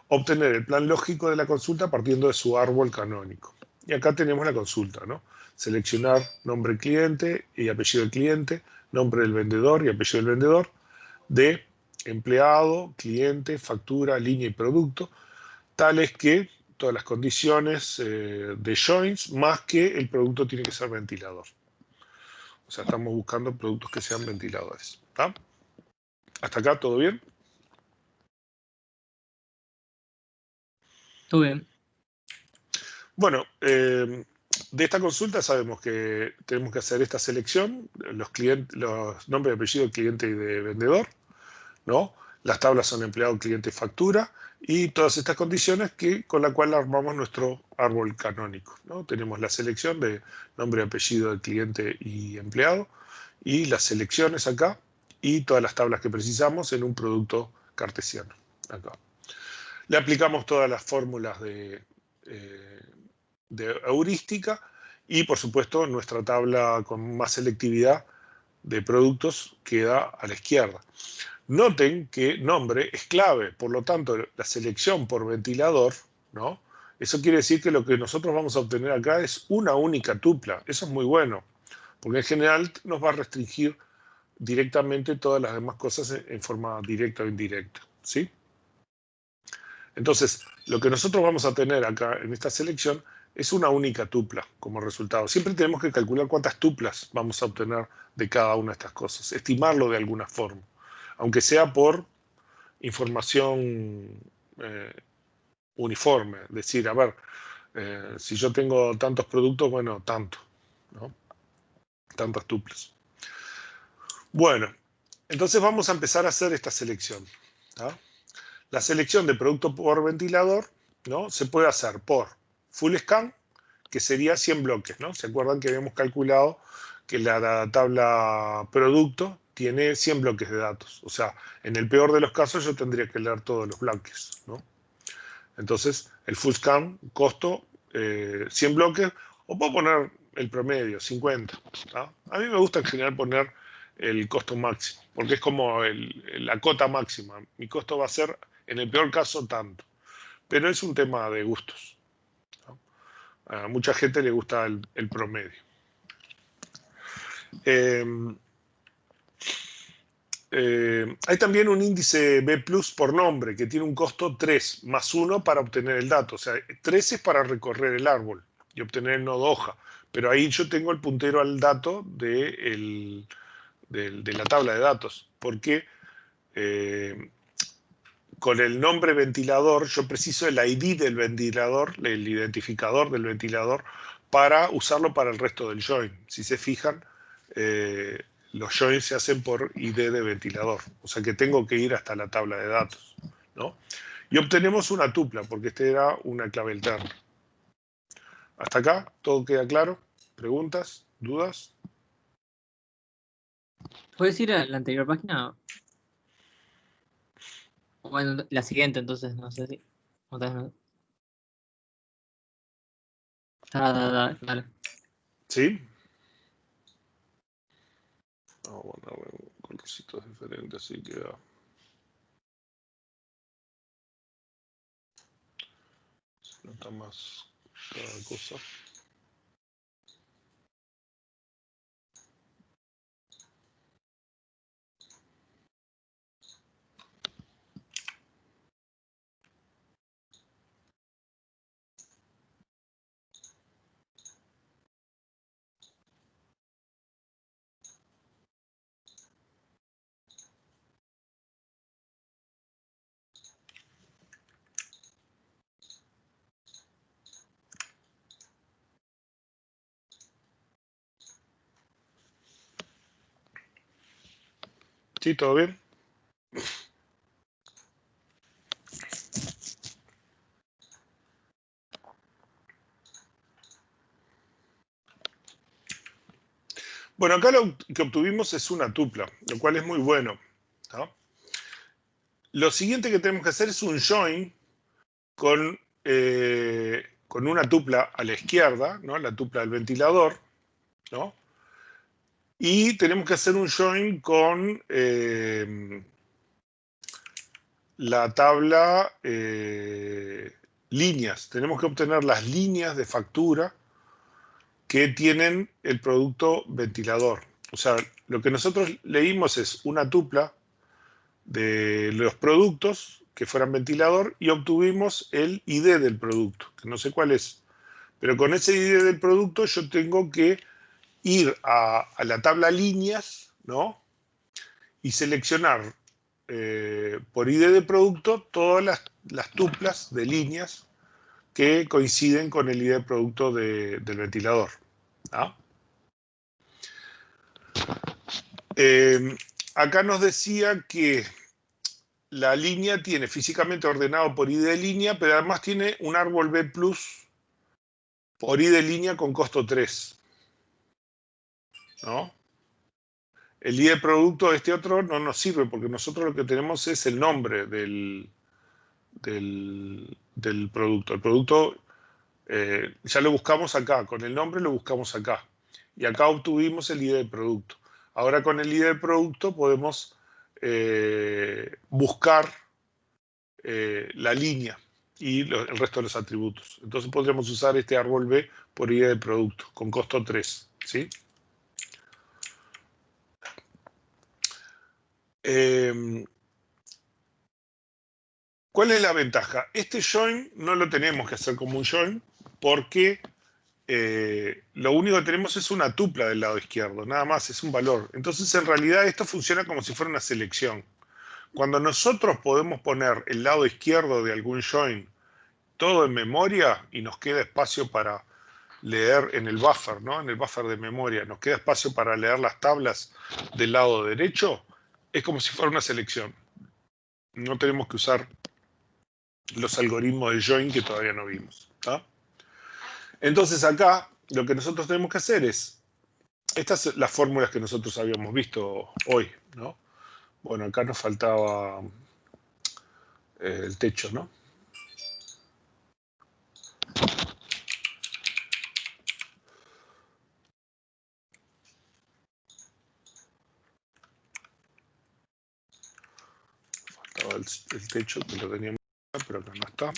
Obtener el plan lógico de la consulta partiendo de su árbol canónico. Y acá tenemos la consulta, ¿no? Seleccionar nombre del cliente y apellido del cliente, nombre del vendedor y apellido del vendedor, de empleado, cliente, factura, línea y producto, tales que todas las condiciones de joins, más que el producto tiene que ser ventilador. O sea, estamos buscando productos que sean ventiladores. ¿Tá? ¿Hasta acá todo bien? Todo bien. Bueno, de esta consulta sabemos que tenemos que hacer esta selección, los nombres y apellidos del cliente y de vendedor, ¿no? Las tablas son empleado, cliente, factura, y todas estas condiciones con la cual armamos nuestro árbol canónico, ¿no? Tenemos la selección de nombre y apellido del cliente y empleado, y las selecciones acá, y todas las tablas que precisamos en un producto cartesiano, acá. Le aplicamos todas las fórmulas de heurística y, por supuesto, nuestra tabla con más selectividad de productos queda a la izquierda. Noten que nombre es clave, por lo tanto, la selección por ventilador, ¿no? Eso quiere decir que lo que nosotros vamos a obtener acá es una única tupla. Eso es muy bueno, porque en general nos va a restringir directamente todas las demás cosas en forma directa o indirecta, ¿sí? Entonces, lo que nosotros vamos a tener acá en esta selección es una única tupla como resultado. Siempre tenemos que calcular cuántas tuplas vamos a obtener de cada una de estas cosas, estimarlo de alguna forma, aunque sea por información uniforme. Decir, a ver, si yo tengo tantos productos, bueno, tanto, ¿no? Tantas tuplas. Bueno, entonces vamos a empezar a hacer esta selección, ¿tá? La selección de producto por ventilador, ¿no? Se puede hacer por full scan, que sería 100 bloques, ¿no? ¿Se acuerdan que habíamos calculado que la tabla producto tiene 100 bloques de datos? O sea, en el peor de los casos yo tendría que leer todos los bloques, ¿no? Entonces, el full scan, costo 100 bloques, o puedo poner el promedio, 50. ¿Tá? A mí me gusta en general poner el costo máximo, porque es como la cota máxima. Mi costo va a ser, en el peor caso, tanto. Pero es un tema de gustos. ¿No? A mucha gente le gusta el promedio. Hay también un índice B+ por nombre que tiene un costo 3 más 1 para obtener el dato. O sea, 3 es para recorrer el árbol y obtener el nodo hoja. Pero ahí yo tengo el puntero al dato de la tabla de datos. Porque con el nombre ventilador yo preciso el ID del ventilador, el identificador del ventilador, para usarlo para el resto del join. Si se fijan, los joins se hacen por ID de ventilador. O sea que tengo que ir hasta la tabla de datos, ¿no? Y obtenemos una tupla, porque esta era una clave alterna. ¿Hasta acá? ¿Todo queda claro? ¿Preguntas? ¿Dudas? ¿Puedes ir a la anterior página? Bueno, la siguiente, entonces, no sé si. Dale. ¿Sí? Bueno, colorcitos diferentes, así que... se nota más cada cosa. ¿Sí? ¿Todo bien? Bueno, acá lo que obtuvimos es una tupla, lo cual es muy bueno, ¿no? Lo siguiente que tenemos que hacer es un join con una tupla a la izquierda, ¿no? La tupla del ventilador, ¿no? Y tenemos que hacer un join con la tabla líneas. Tenemos que obtener las líneas de factura que tienen el producto ventilador. O sea, lo que nosotros leímos es una tupla de los productos que fueran ventilador y obtuvimos el ID del producto, que no sé cuál es. Pero con ese ID del producto yo tengo que ir a la tabla líneas, ¿no? Y seleccionar por ID de producto todas las tuplas de líneas que coinciden con el ID de producto del ventilador, ¿no? Acá nos decía que la línea tiene físicamente ordenado por ID de línea, pero además tiene un árbol B+ por ID de línea con costo 3, ¿no? El ID de producto de este otro no nos sirve porque nosotros lo que tenemos es el nombre del producto. El producto ya lo buscamos acá, con el nombre lo buscamos acá. Y acá obtuvimos el ID del producto. Ahora con el ID del producto podemos buscar la línea y el resto de los atributos. Entonces podríamos usar este árbol B por ID del producto, con costo 3, ¿sí? ¿Cuál es la ventaja? Este join no lo tenemos que hacer como un join porque lo único que tenemos es una tupla del lado izquierdo, nada más, es un valor. Entonces en realidad esto funciona como si fuera una selección. Cuando nosotros podemos poner el lado izquierdo de algún join todo en memoria y nos queda espacio para leer en el buffer, ¿no? En el buffer de memoria, nos queda espacio para leer las tablas del lado derecho, es como si fuera una selección. No tenemos que usar los algoritmos de join que todavía no vimos, ¿tá? Entonces acá lo que nosotros tenemos que hacer es, estas son las fórmulas que nosotros habíamos visto hoy, ¿no? Bueno, acá nos faltaba el techo, ¿no? Faltaba el techo que lo teníamos acá, pero acá no está.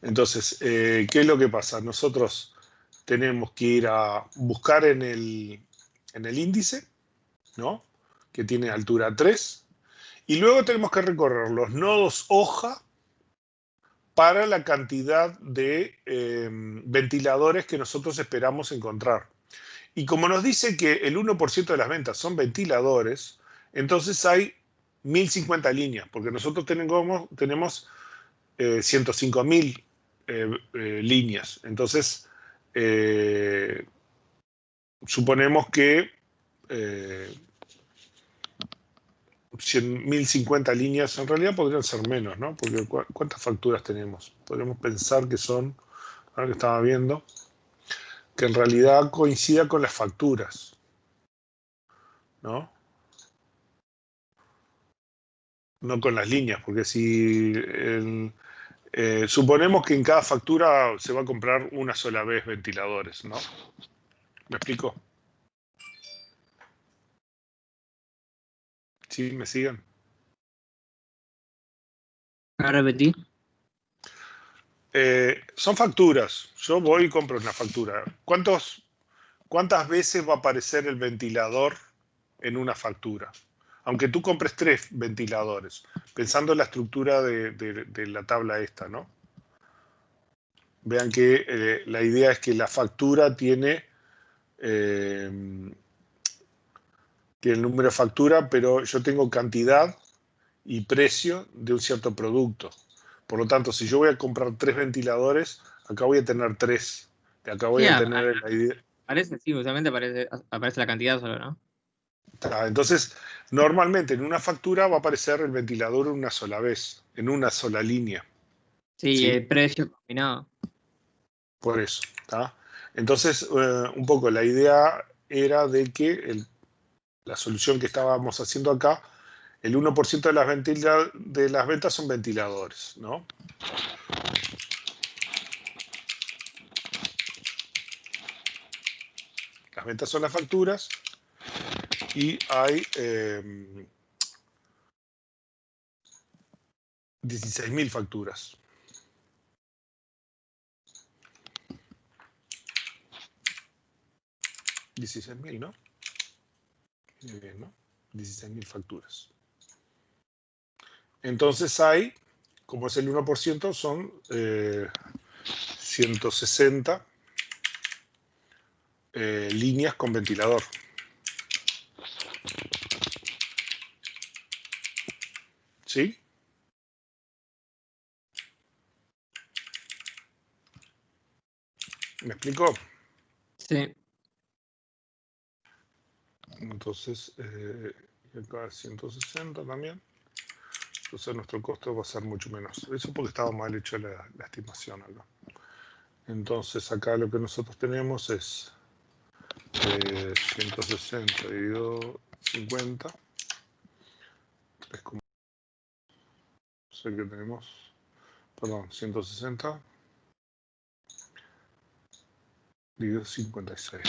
Entonces, ¿qué es lo que pasa? Nosotros tenemos que ir a buscar en el índice, ¿no? Que tiene altura 3, y luego tenemos que recorrer los nodos hoja para la cantidad de ventiladores que nosotros esperamos encontrar. Y como nos dice que el 1% de las ventas son ventiladores, entonces hay 1050 líneas, porque nosotros tenemos 105.000 líneas. Entonces, suponemos que 1050 líneas, en realidad podrían ser menos, ¿no? Porque ¿cuántas facturas tenemos? Podríamos pensar que son, ahora que estaba viendo, que en realidad coincida con las facturas, ¿no? No con las líneas, porque si suponemos que en cada factura se va a comprar una sola vez ventiladores, ¿no? ¿Me explico? ¿Sí? ¿Me siguen? ¿Me repetí? Son facturas. Yo voy y compro una factura. ¿Cuántas veces va a aparecer el ventilador en una factura? Aunque tú compres 3 ventiladores, pensando en la estructura de la tabla esta, ¿no? Vean que la idea es que la factura tiene el número de factura, pero yo tengo cantidad y precio de un cierto producto. Por lo tanto, si yo voy a comprar 3 ventiladores, Acá voy a tener 3. De acá voy Sí, a tener la idea. aparece, sí, usualmente aparece la cantidad solo, ¿no? Entonces, normalmente en una factura va a aparecer el ventilador una sola vez, en una sola línea. Sí, ¿Sí? el precio combinado. Por eso. ¿Tá? Entonces, un poco la idea era de que la solución que estábamos haciendo acá, el 1% de las ventas son ventiladores, ¿no? Las ventas son las facturas y hay 16.000 facturas. $16.000, ¿no? Muy bien, ¿no? 16.000 facturas. Entonces hay, como es el 1%, son 160 líneas con ventilador. ¿Sí? ¿Me explico? Sí. Entonces, acá 160 también. Entonces nuestro costo va a ser mucho menos. Eso porque estaba mal hecha la estimación acá. Entonces acá lo que nosotros tenemos es 160 dividido 50. 3, sé que tenemos, perdón, 160 dividido 56.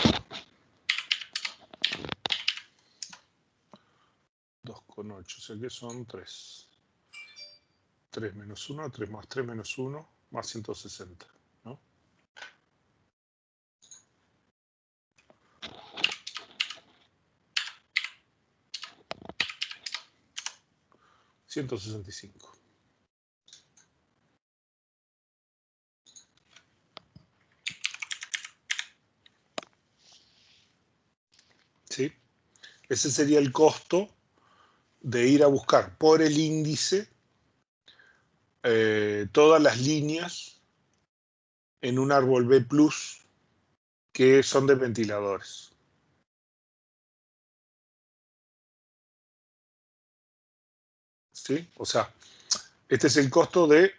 2,8, o sea que son 3. 3 menos 1, 3 más 3 menos 1, más 160, ¿no? $165. ¿Sí? Ese sería el costo de ir a buscar por el índice todas las líneas en un árbol B+ que son de ventiladores. ¿Sí? O sea, este es el costo de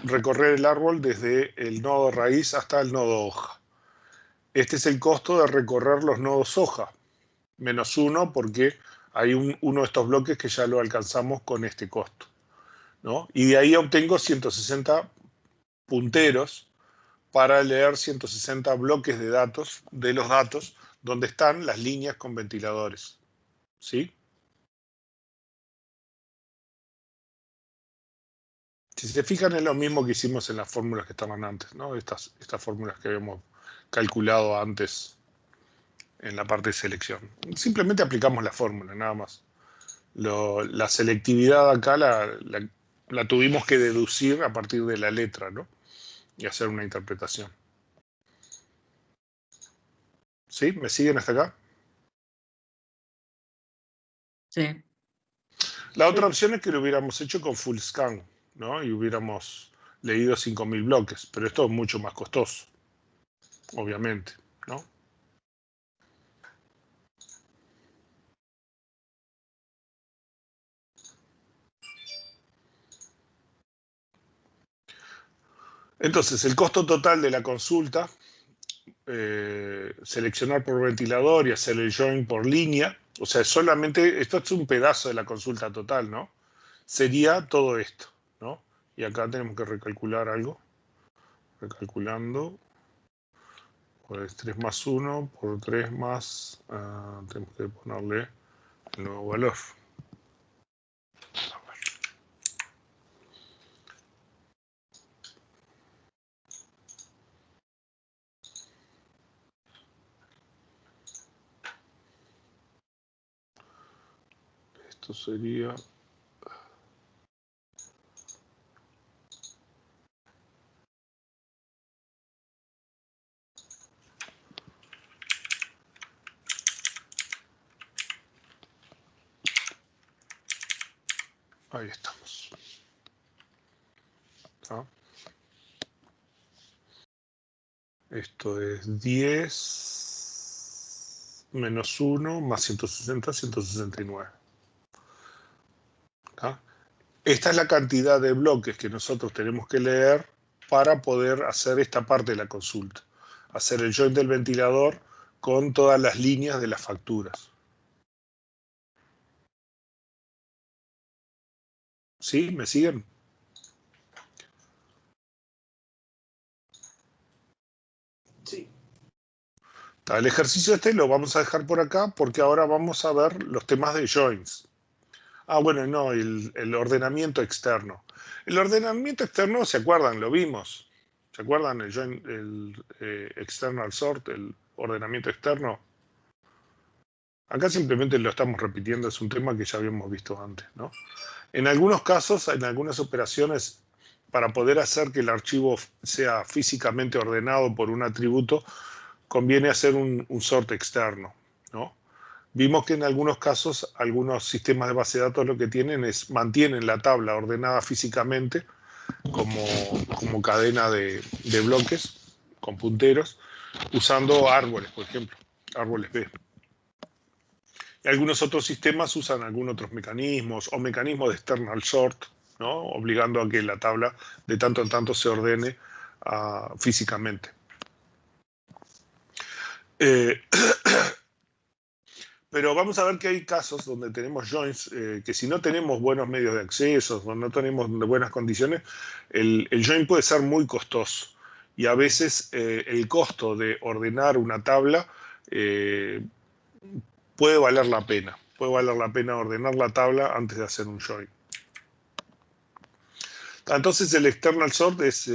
recorrer el árbol desde el nodo raíz hasta el nodo hoja. Este es el costo de recorrer los nodos hoja, menos 1 porque hay uno de estos bloques que ya lo alcanzamos con este costo, ¿no? Y de ahí obtengo 160 punteros para leer 160 bloques de datos, de los datos, donde están las líneas con ventiladores. ¿Sí? Si se fijan, es lo mismo que hicimos en las fórmulas que estaban antes, ¿no? Estas fórmulas que habíamos calculado antes en la parte de selección. Simplemente aplicamos la fórmula, nada más. La selectividad acá la tuvimos que deducir a partir de la letra, ¿no? Y hacer una interpretación. ¿Sí? ¿Me siguen hasta acá? Sí. La otra opción es que lo hubiéramos hecho con full scan, ¿no? Y hubiéramos leído 5.000 bloques, pero esto es mucho más costoso, obviamente, ¿no? Entonces, el costo total de la consulta, seleccionar por ventilador y hacer el join por línea, o sea, solamente, esto es un pedazo de la consulta total, ¿no? Sería todo esto, ¿no? Y acá tenemos que recalcular algo. Recalculando, pues 3 más 1 por 3 más, tenemos que ponerle el nuevo valor. Esto sería... Ahí estamos. ¿Ah? Esto es 10 menos 1 más 160, 169. ¿Ah? Esta es la cantidad de bloques que nosotros tenemos que leer para poder hacer esta parte de la consulta. Hacer el join del ventilador con todas las líneas de las facturas. ¿Sí? ¿Me siguen? Sí. El ejercicio este lo vamos a dejar por acá porque ahora vamos a ver los temas de joins. Ah, bueno, no, el ordenamiento externo. El ordenamiento externo, ¿se acuerdan? Lo vimos. ¿Se acuerdan el external sort, el ordenamiento externo? Acá simplemente lo estamos repitiendo, es un tema que ya habíamos visto antes, ¿no? En algunos casos, en algunas operaciones, para poder hacer que el archivo sea físicamente ordenado por un atributo, conviene hacer un sort externo, ¿no? Vimos que en algunos casos, algunos sistemas de base de datos lo que tienen es, mantienen la tabla ordenada físicamente como cadena de bloques con punteros, usando árboles, por ejemplo, árboles B. Y algunos otros sistemas usan algunos otros mecanismos o mecanismos de external sort, ¿no? Obligando a que la tabla de tanto en tanto se ordene físicamente. Pero vamos a ver que hay casos donde tenemos joins que si no tenemos buenos medios de acceso o no tenemos buenas condiciones, el join puede ser muy costoso. Y a veces el costo de ordenar una tabla puede valer la pena. Puede valer la pena ordenar la tabla antes de hacer un join. Entonces el external sort es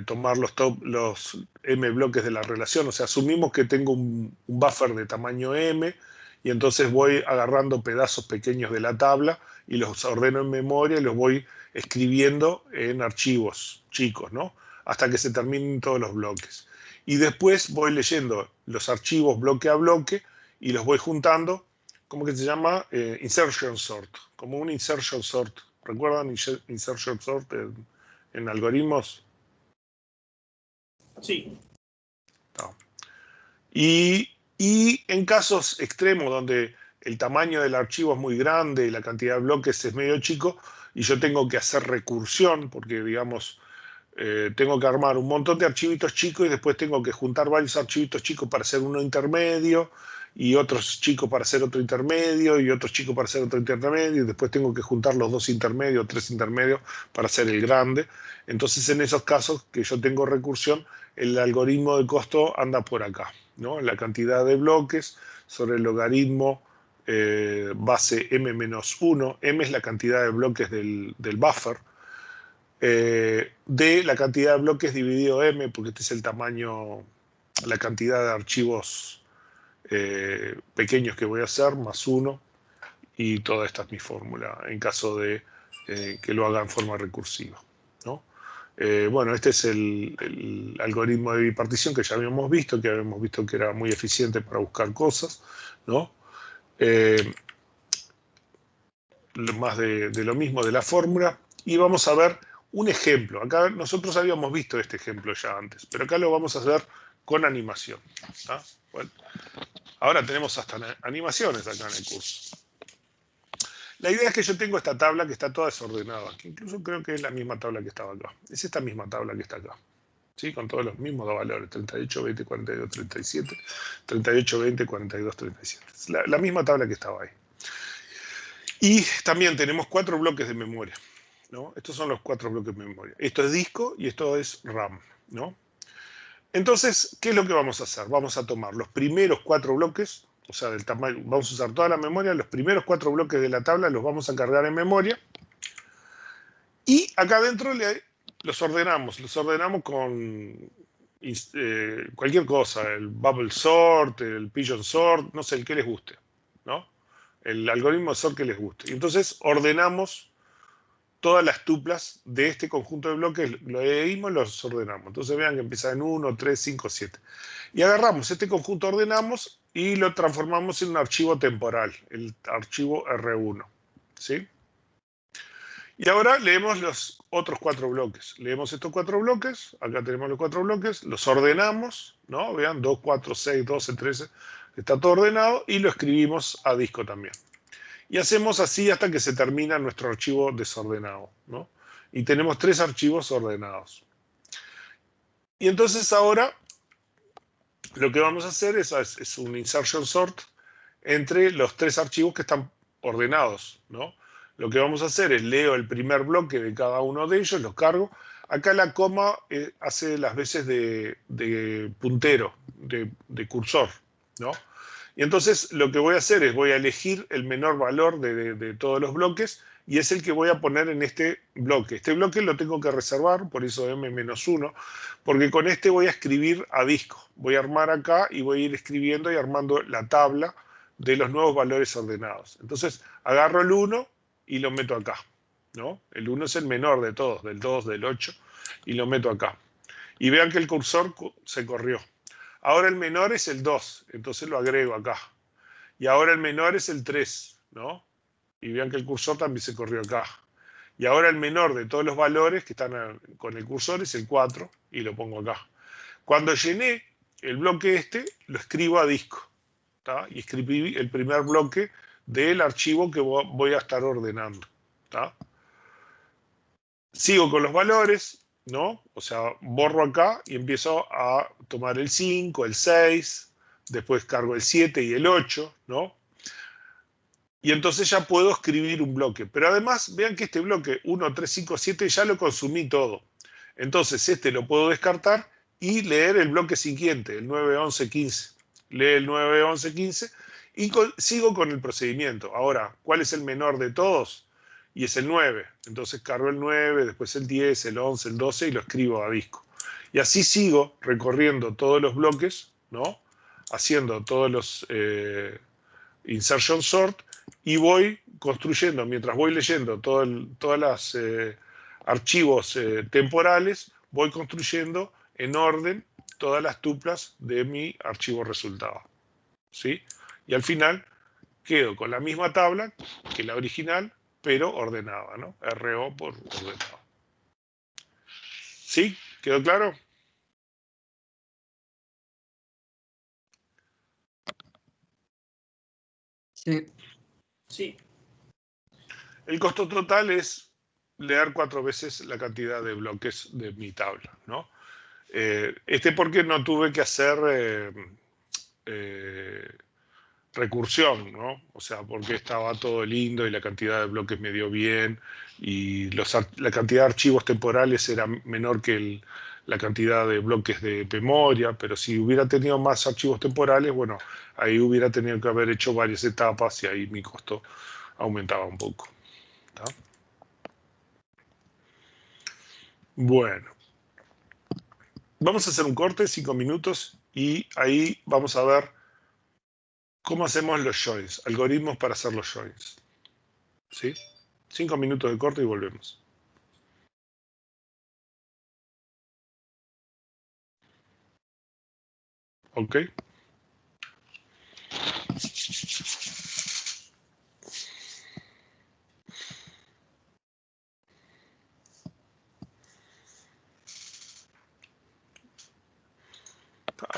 tomar los m bloques de la relación. O sea, asumimos que tengo un buffer de tamaño m y entonces voy agarrando pedazos pequeños de la tabla y los ordeno en memoria y los voy escribiendo en archivos chicos, ¿no? Hasta que se terminen todos los bloques. Y después voy leyendo los archivos bloque a bloque y los voy juntando. ¿Cómo que se llama? Insertion sort. Como un insertion sort. ¿Recuerdan insertion sort en algoritmos? Sí. No. Y en casos extremos donde el tamaño del archivo es muy grande y la cantidad de bloques es medio chico y yo tengo que hacer recursión porque, digamos, tengo que armar un montón de archivitos chicos y después tengo que juntar varios archivitos chicos para hacer uno intermedio y otros chicos para hacer otro intermedio y otros chicos para hacer otro intermedio y después tengo que juntar los dos intermedios, tres intermedios para hacer el grande. Entonces, en esos casos que yo tengo recursión, el algoritmo de costo anda por acá, ¿no? La cantidad de bloques sobre el logaritmo base m-1. M es la cantidad de bloques del buffer. De la cantidad de bloques dividido m, porque este es el tamaño, la cantidad de archivos pequeños que voy a hacer, más 1, y toda esta es mi fórmula, en caso de que lo haga en forma recursiva, ¿no? Bueno, este es el algoritmo de bipartición que ya habíamos visto que era muy eficiente para buscar cosas, ¿no? Más de lo mismo de la fórmula, y vamos a ver un ejemplo. Acá nosotros habíamos visto este ejemplo ya antes, pero acá lo vamos a hacer con animación. ¿Ah? Bueno, ahora tenemos hasta animaciones acá en el curso. La idea es que yo tengo esta tabla que está toda desordenada, que incluso creo que es la misma tabla que estaba acá. Es esta misma tabla que está acá. ¿Sí? Con todos los mismos dos valores, 38, 20, 42, 37, 38, 20, 42, 37. Es la misma tabla que estaba ahí. Y también tenemos 4 bloques de memoria, ¿no? Estos son los 4 bloques de memoria. Esto es disco y esto es RAM, ¿no? Entonces, ¿qué es lo que vamos a hacer? Vamos a tomar los primeros 4 bloques, o sea, del tamaño, vamos a usar toda la memoria, los primeros 4 bloques de la tabla los vamos a cargar en memoria y acá adentro los ordenamos con cualquier cosa, el bubble sort, el pigeon sort, no sé, el que les guste, ¿no? El algoritmo de sort que les guste. Y entonces ordenamos todas las tuplas de este conjunto de bloques, lo leímos y los ordenamos. Entonces vean que empieza en 1, 3, 5, 7. Y agarramos este conjunto, ordenamos y lo transformamos en un archivo temporal, el archivo R1. ¿Sí? Y ahora leemos los otros 4 bloques. Leemos estos 4 bloques, acá tenemos los 4 bloques, los ordenamos, ¿no? Vean, 2, 4, 6, 12, 13, está todo ordenado y lo escribimos a disco también. Y hacemos así hasta que se termina nuestro archivo desordenado, ¿no? Y tenemos 3 archivos ordenados. Y entonces ahora lo que vamos a hacer es un insertion sort entre los 3 archivos que están ordenados, ¿no? Lo que vamos a hacer es leo el primer bloque de cada uno de ellos, los cargo. Acá la coma hace las veces de puntero, de cursor, ¿no? Y entonces lo que voy a hacer es voy a elegir el menor valor de todos los bloques y es el que voy a poner en este bloque. Este bloque lo tengo que reservar, por eso M-1, porque con este voy a escribir a disco. Voy a armar acá y voy a ir escribiendo y armando la tabla de los nuevos valores ordenados. Entonces agarro el 1 y lo meto acá, ¿no? El 1 es el menor de todos, del 2, del 8, y lo meto acá. Y vean que el cursor se corrió. Ahora el menor es el 2, entonces lo agrego acá. Y ahora el menor es el 3, ¿no? Y vean que el cursor también se corrió acá. Y ahora el menor de todos los valores que están con el cursor es el 4 y lo pongo acá. Cuando llené el bloque este, lo escribo a disco, ¿tá? Y escribí el primer bloque del archivo que voy a estar ordenando, ¿tá? Sigo con los valores, ¿no? O sea, borro acá y empiezo a tomar el 5, el 6, después cargo el 7 y el 8, ¿no? Y entonces ya puedo escribir un bloque. Pero además, vean que este bloque 1, 3, 5, 7 ya lo consumí todo. Entonces este lo puedo descartar y leer el bloque siguiente, el 9, 11, 15. Lee el 9, 11, 15 y sigo con el procedimiento. Ahora, ¿cuál es el menor de todos? Y es el 9. Entonces cargo el 9, después el 10, el 11, el 12 y lo escribo a disco. Y así sigo recorriendo todos los bloques, ¿no? Haciendo todos los insertion sort y voy construyendo, mientras voy leyendo todos los archivos temporales, voy construyendo en orden todas las tuplas de mi archivo resultado, ¿sí? Y al final quedo con la misma tabla que la original, pero ordenada, ¿no? RO por ordenado. ¿Sí? ¿Quedó claro? Sí. Sí. El costo total es leer 4 veces la cantidad de bloques de mi tabla, ¿no? Porque no tuve que hacer eh, recursión, ¿no? O sea, porque estaba todo lindo y la cantidad de bloques me dio bien y la cantidad de archivos temporales era menor que la cantidad de bloques de memoria, pero si hubiera tenido más archivos temporales, bueno, ahí hubiera tenido que haber hecho varias etapas y ahí mi costo aumentaba un poco. ¿Tá? Bueno. Vamos a hacer un corte, 5 minutos, y ahí vamos a ver cómo hacemos los joins, algoritmos para hacer los joins. ¿Sí? 5 minutos de corte y volvemos. ¿Ok?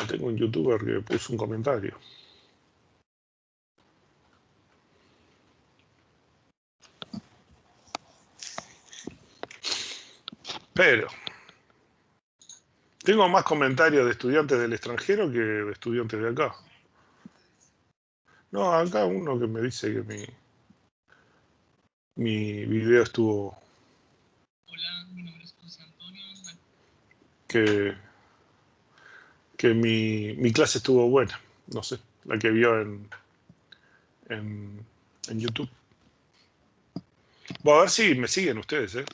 Tengo un youtuber que puso un comentario. Pero tengo más comentarios de estudiantes del extranjero que de estudiantes de acá. No, acá uno que me dice que mi video estuvo... Hola, mi nombre es José Antonio. Que mi clase estuvo buena. No sé, la que vio en YouTube. Voy a ver si me siguen ustedes, ¿eh?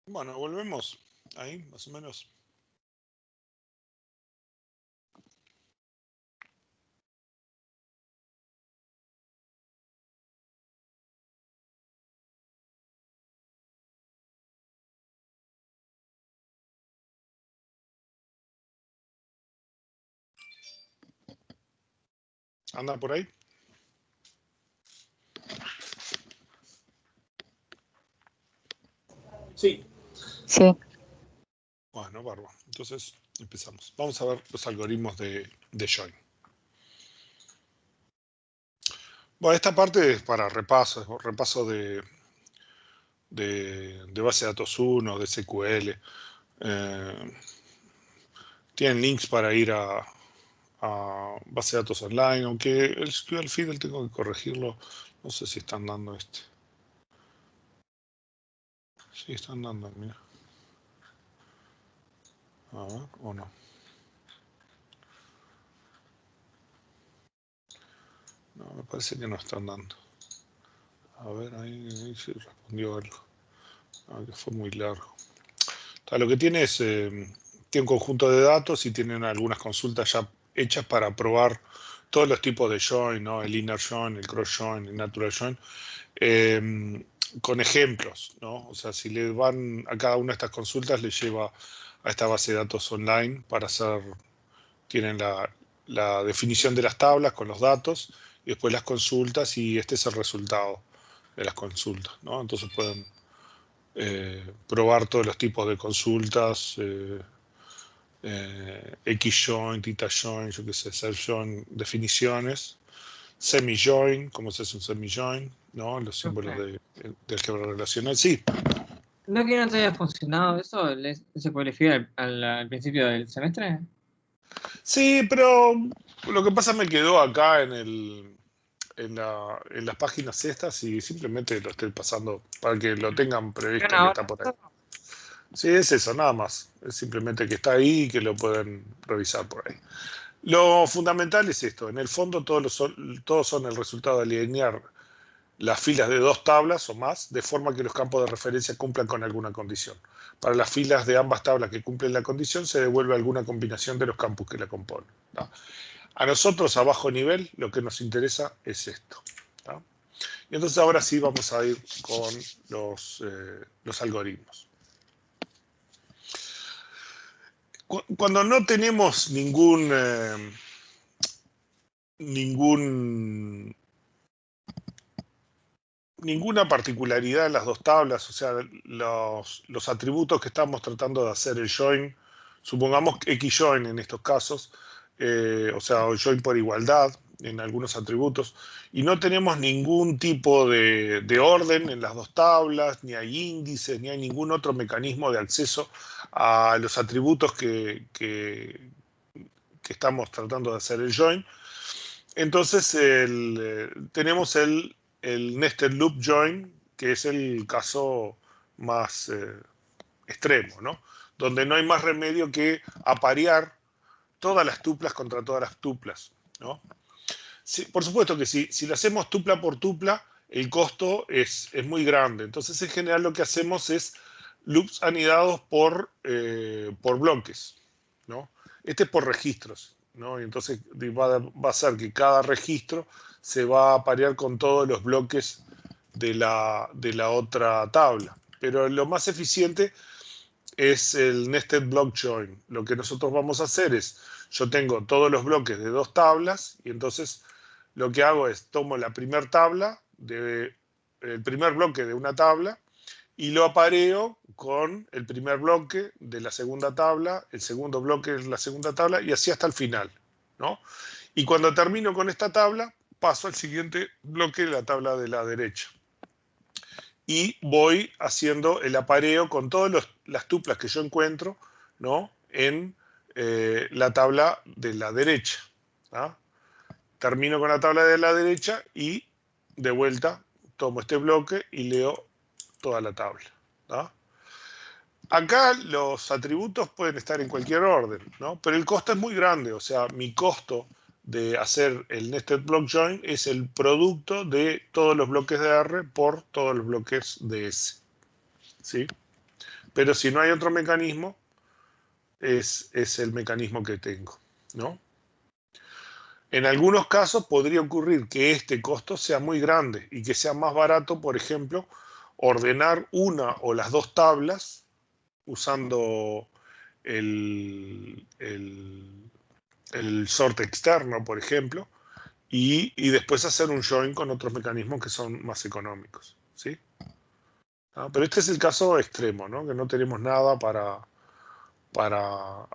Bueno, volvemos ahí, más o menos. ¿Anda por ahí? Sí. Sí. Bueno, bárbaro. Entonces, empezamos. Vamos a ver los algoritmos de join. Bueno, esta parte es para repaso de base de datos 1, de SQL. Tienen links para ir a base de datos online, aunque el SQL Fiddle tengo que corregirlo. No sé si están dando este. Sí, están dando, mira. A ver, o no. No, me parece que no están dando. A ver, ahí sí respondió algo. Que fue muy largo. Lo que tiene es, tiene un conjunto de datos y tienen algunas consultas ya hechas para probar todos los tipos de join, ¿no? El inner join, el cross join, el natural join, con ejemplos, ¿no? O sea, si le van a cada una de estas consultas, le lleva a esta base de datos online para hacer, tienen la definición de las tablas con los datos y después las consultas y este es el resultado de las consultas, ¿no? Entonces pueden probar todos los tipos de consultas, X-join, theta-join, yo qué sé, self-join, definiciones, semi-join, cómo se hace un semi-join, ¿no? Los símbolos del álgebra relacional, sí. ¿No que no te haya funcionado eso, el SQL Fiddle al principio del semestre? Sí, pero lo que pasa me quedó acá en las páginas estas y simplemente lo estoy pasando para que lo tengan previsto que Ahora, está por ahí. Sí, es eso, nada más. Es simplemente que está ahí y que lo pueden revisar por ahí. Lo fundamental es esto. En el fondo todos son el resultado de alinear las filas de dos tablas o más, de forma que los campos de referencia cumplan con alguna condición. Para las filas de ambas tablas que cumplen la condición, se devuelve alguna combinación de los campos que la componen, ¿no? A nosotros, a bajo nivel, lo que nos interesa es esto, ¿no? Y entonces ahora sí vamos a ir con los algoritmos. Cuando no tenemos ninguna particularidad en las dos tablas, o sea, los atributos que estamos tratando de hacer el join, supongamos XJoin en estos casos, o sea, join por igualdad en algunos atributos, y no tenemos ningún tipo de orden en las dos tablas, ni hay índices, ni hay ningún otro mecanismo de acceso a los atributos que estamos tratando de hacer el join. Entonces tenemos el nested loop join, que es el caso más extremo, ¿no? Donde no hay más remedio que aparear todas las tuplas contra todas las tuplas, ¿no? Sí, por supuesto que si lo hacemos tupla por tupla, el costo es muy grande. Entonces, en general, lo que hacemos es loops anidados por bloques, ¿no? Este es por registros, ¿no? Y entonces va a ser que cada registro se va a aparear con todos los bloques de la otra tabla. Pero lo más eficiente es el nested block join. Lo que nosotros vamos a hacer es, yo tengo todos los bloques de dos tablas y entonces lo que hago es tomo la primera tabla, el primer bloque de una tabla y lo apareo con el primer bloque de la segunda tabla, el segundo bloque de la segunda tabla y así hasta el final, ¿no? Y cuando termino con esta tabla, paso al siguiente bloque de la tabla de la derecha. Y voy haciendo el apareo con todas las tuplas que yo encuentro, ¿no? En la tabla de la derecha, ¿no? Termino con la tabla de la derecha y de vuelta tomo este bloque y leo toda la tabla, ¿no? Acá los atributos pueden estar en cualquier orden, ¿no? Pero el costo es muy grande, o sea, mi costo de hacer el nested block join es el producto de todos los bloques de R por todos los bloques de S, ¿sí? Pero si no hay otro mecanismo, es el mecanismo que tengo, ¿no? En algunos casos podría ocurrir que este costo sea muy grande y que sea más barato, por ejemplo, ordenar una o las dos tablas usando el sort externo, por ejemplo, y después hacer un join con otros mecanismos que son más económicos, ¿sí? Pero este es el caso extremo, ¿no? Que no tenemos nada para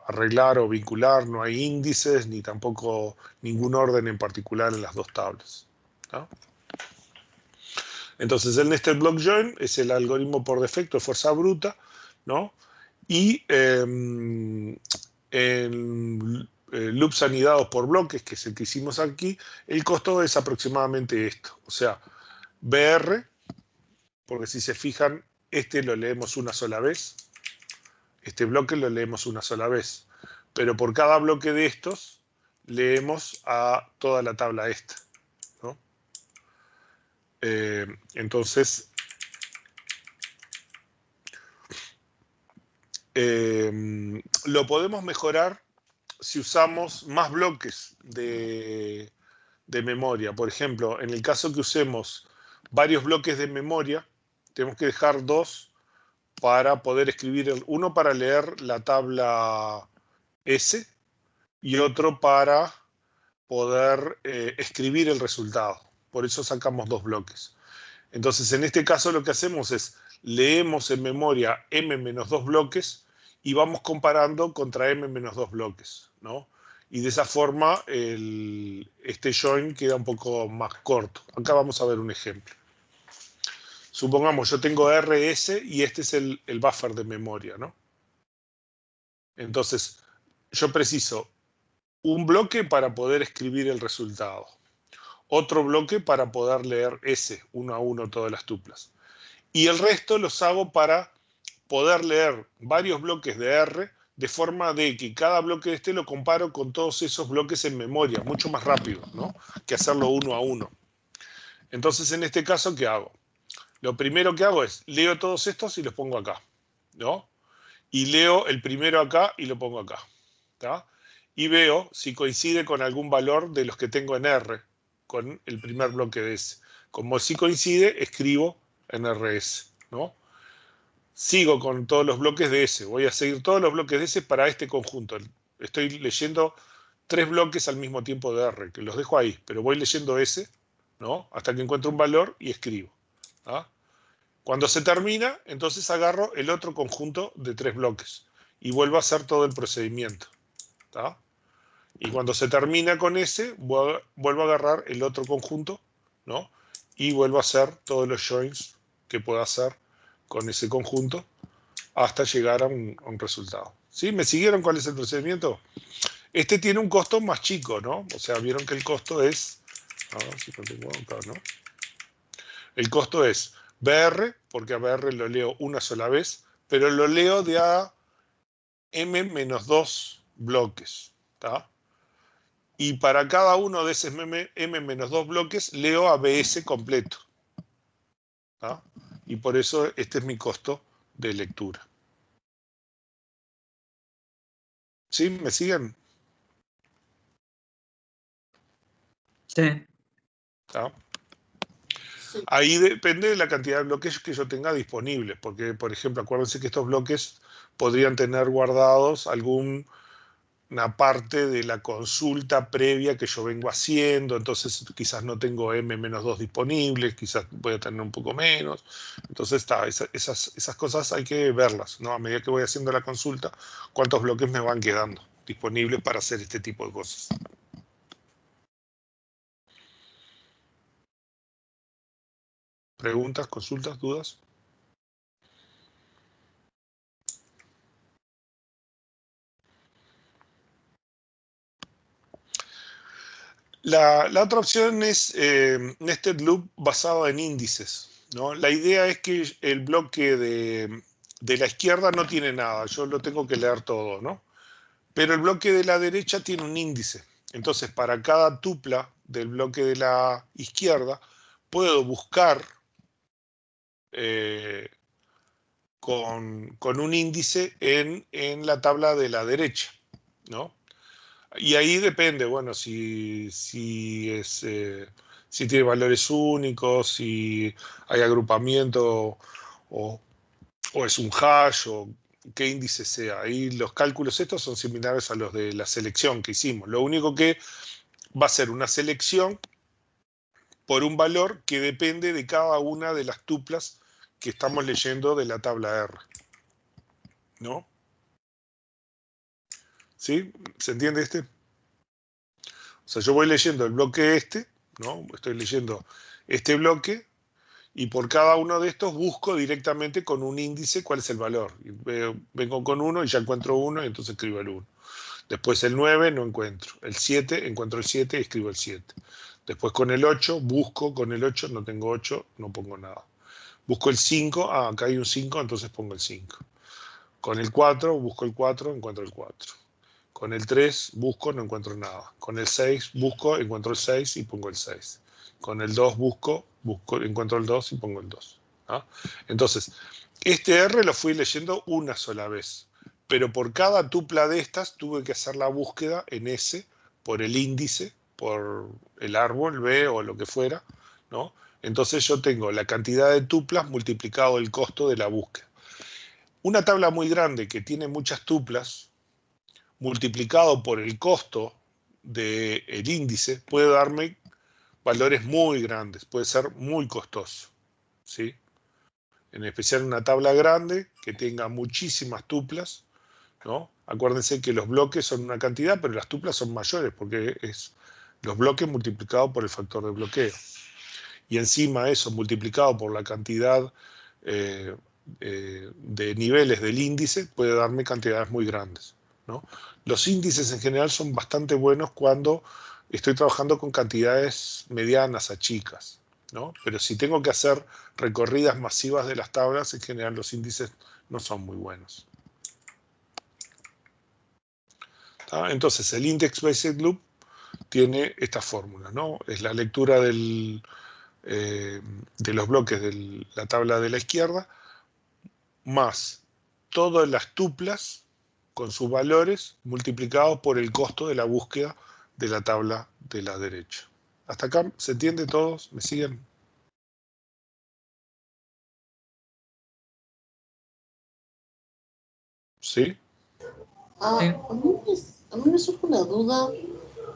arreglar o vincular, no hay índices ni tampoco ningún orden en particular en las dos tablas, ¿no? Entonces el nested block join es el algoritmo por defecto de fuerza bruta, ¿no? Y en loops anidados por bloques, que es el que hicimos aquí, el costo es aproximadamente esto. O sea, BR, porque si se fijan, este lo leemos una sola vez, este bloque lo leemos una sola vez, pero por cada bloque de estos leemos a toda la tabla esta, ¿no? Entonces, lo podemos mejorar si usamos más bloques de memoria. Por ejemplo, en el caso que usemos varios bloques de memoria, tenemos que dejar dos para poder escribir, uno para leer la tabla S y otro para poder escribir el resultado. Por eso sacamos dos bloques. Entonces, en este caso lo que hacemos es leemos en memoria m-2 bloques y vamos comparando contra m-2 bloques, ¿no? Y de esa forma este join queda un poco más corto. Acá vamos a ver un ejemplo. Supongamos yo tengo RS y este es el buffer de memoria, ¿no? Entonces, yo preciso un bloque para poder escribir el resultado. Otro bloque para poder leer S, uno a uno, todas las tuplas. Y el resto los hago para poder leer varios bloques de R, de forma de que cada bloque de este lo comparo con todos esos bloques en memoria, mucho más rápido, ¿no? Que hacerlo uno a uno. Entonces, en este caso, ¿qué hago? Lo primero que hago es, leo todos estos y los pongo acá, ¿no? Y leo el primero acá y lo pongo acá, ¿tá? Y veo si coincide con algún valor de los que tengo en R, con el primer bloque de S. Como si coincide, escribo en RS, ¿no? Sigo con todos los bloques de S. Voy a seguir todos los bloques de S para este conjunto. Estoy leyendo 3 bloques al mismo tiempo de R, que los dejo ahí, pero voy leyendo S, ¿no? Hasta que encuentro un valor y escribo, ¿tá? Cuando se termina, entonces agarro el otro conjunto de 3 bloques y vuelvo a hacer todo el procedimiento, ¿tá? Y cuando se termina con ese, vuelvo a agarrar el otro conjunto, ¿no? Y vuelvo a hacer todos los joins que pueda hacer con ese conjunto hasta llegar a un resultado. ¿Sí? ¿Me siguieron cuál es el procedimiento? Este tiene un costo más chico, ¿no? O sea, vieron que el costo es... A ver si lo tengo acá, ¿no? El costo es BR, porque a BR lo leo una sola vez, pero lo leo de a m-2 bloques, ¿tá? Y para cada uno de esos m-2 bloques leo a BS completo, ¿tá? Y por eso este es mi costo de lectura. ¿Sí? ¿Me siguen? Sí. ¿Tá? Sí. Ahí depende de la cantidad de bloques que yo tenga disponibles, porque, por ejemplo, acuérdense que estos bloques podrían tener guardados alguna parte de la consulta previa que yo vengo haciendo, entonces quizás no tengo m-2 disponibles, quizás voy a tener un poco menos. Entonces, esas cosas hay que verlas, ¿no? A medida que voy haciendo la consulta, cuántos bloques me van quedando disponibles para hacer este tipo de cosas. ¿Preguntas, consultas, dudas? La otra opción es Nested Loop basado en índices, ¿no? La idea es que el bloque de la izquierda no tiene nada, yo lo tengo que leer todo, ¿no? Pero el bloque de la derecha tiene un índice. Entonces, para cada tupla del bloque de la izquierda, puedo buscar con un índice en la tabla de la derecha, ¿no? Y ahí depende, bueno, si tiene valores únicos, si hay agrupamiento o, o es un hash o qué índice sea. Ahí los cálculos estos son similares a los de la selección que hicimos. Lo único que va a ser una selección por un valor que depende de cada una de las tuplas que estamos leyendo de la tabla R, ¿no? ¿Sí? ¿Se entiende este? O sea, yo voy leyendo el bloque este, ¿no? Estoy leyendo este bloque y por cada uno de estos busco directamente con un índice cuál es el valor. Vengo con uno y ya encuentro uno y entonces escribo el 1. Después el 9 no encuentro. El 7 encuentro el 7 y escribo el 7. Después con el 8 busco con el 8, no tengo 8, no pongo nada. Busco el 5, acá hay un 5, entonces pongo el 5. Con el 4 busco el 4, encuentro el 4. Con el 3 busco, no encuentro nada. Con el 6 busco, encuentro el 6 y pongo el 6. Con el 2 busco, encuentro el 2 y pongo el 2. ¿Ah? Entonces, este R lo fui leyendo una sola vez, pero por cada tupla de estas tuve que hacer la búsqueda en S por el índice, por el árbol B o lo que fuera, ¿no? Entonces yo tengo la cantidad de tuplas multiplicado el costo de la búsqueda. Una tabla muy grande que tiene muchas tuplas, multiplicado por el costo del índice, puede darme valores muy grandes, puede ser muy costoso, ¿sí? En especial una tabla grande que tenga muchísimas tuplas, ¿no? Acuérdense que los bloques son una cantidad, pero las tuplas son mayores porque es los bloques multiplicados por el factor de bloqueo. Y encima eso multiplicado por la cantidad de niveles del índice puede darme cantidades muy grandes, ¿no? Los índices en general son bastante buenos cuando estoy trabajando con cantidades medianas a chicas, ¿no? Pero si tengo que hacer recorridas masivas de las tablas, en general los índices no son muy buenos. ¿Ah? Entonces el index-based loop tiene esta fórmula, ¿no? Es la lectura de los bloques de la tabla de la izquierda más todas las tuplas con sus valores multiplicados por el costo de la búsqueda de la tabla de la derecha. ¿Hasta acá se entiende todos? ¿Me siguen? ¿Sí? Ah, Sí. a mí me surge una duda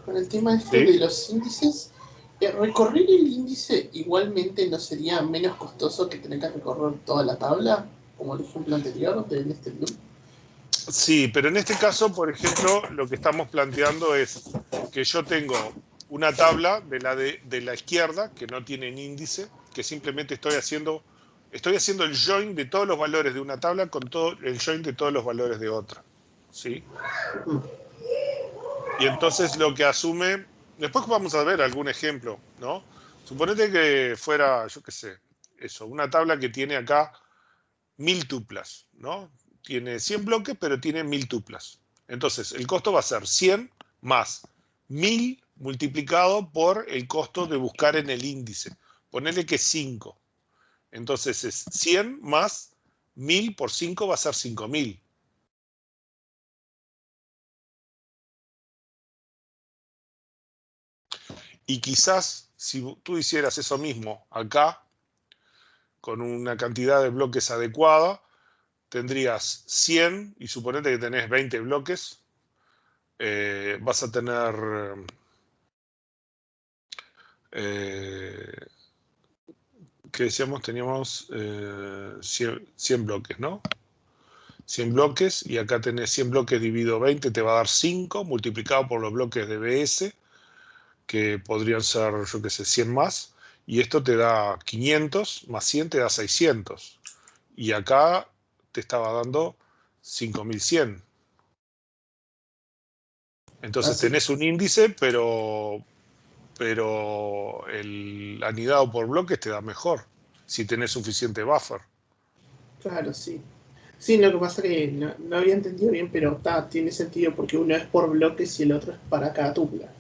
con el tema esto ¿Sí? de los índices. ¿Recorrer el índice igualmente no sería menos costoso que tener que recorrer toda la tabla, como el ejemplo anterior de este loop? Sí, pero en este caso, por ejemplo, lo que estamos planteando es que yo tengo una tabla de la izquierda que no tiene índice, que simplemente estoy haciendo el join de todos los valores de una tabla con todo el join de todos los valores de otra, ¿sí? Y entonces lo que asume, después vamos a ver algún ejemplo, ¿no? Suponete que fuera, yo qué sé, eso, una tabla que tiene acá 1000 tuplas, ¿no? Tiene 100 bloques, pero tiene 1000 tuplas. Entonces, el costo va a ser 100 más 1000 multiplicado por el costo de buscar en el índice. Ponele que es 5. Entonces es 100 más 1000 por 5 va a ser 5000. Y quizás si tú hicieras eso mismo acá, con una cantidad de bloques adecuada, tendrías 100 y suponete que tenés 20 bloques, vas a tener ¿qué decíamos? Teníamos 100 bloques, ¿no? 100 bloques y acá tenés 100 bloques dividido 20, te va a dar 5 multiplicado por los bloques de BS, que podrían ser, yo qué sé, 100 más, y esto te da 500, más 100 te da 600, y acá te estaba dando 5100. Entonces Así. tenés un índice, pero el anidado por bloques te da mejor, si tenés suficiente buffer. Claro, sí. Sí, lo que pasa es que no había entendido bien, pero tiene sentido porque uno es por bloques y el otro es para cada tupla.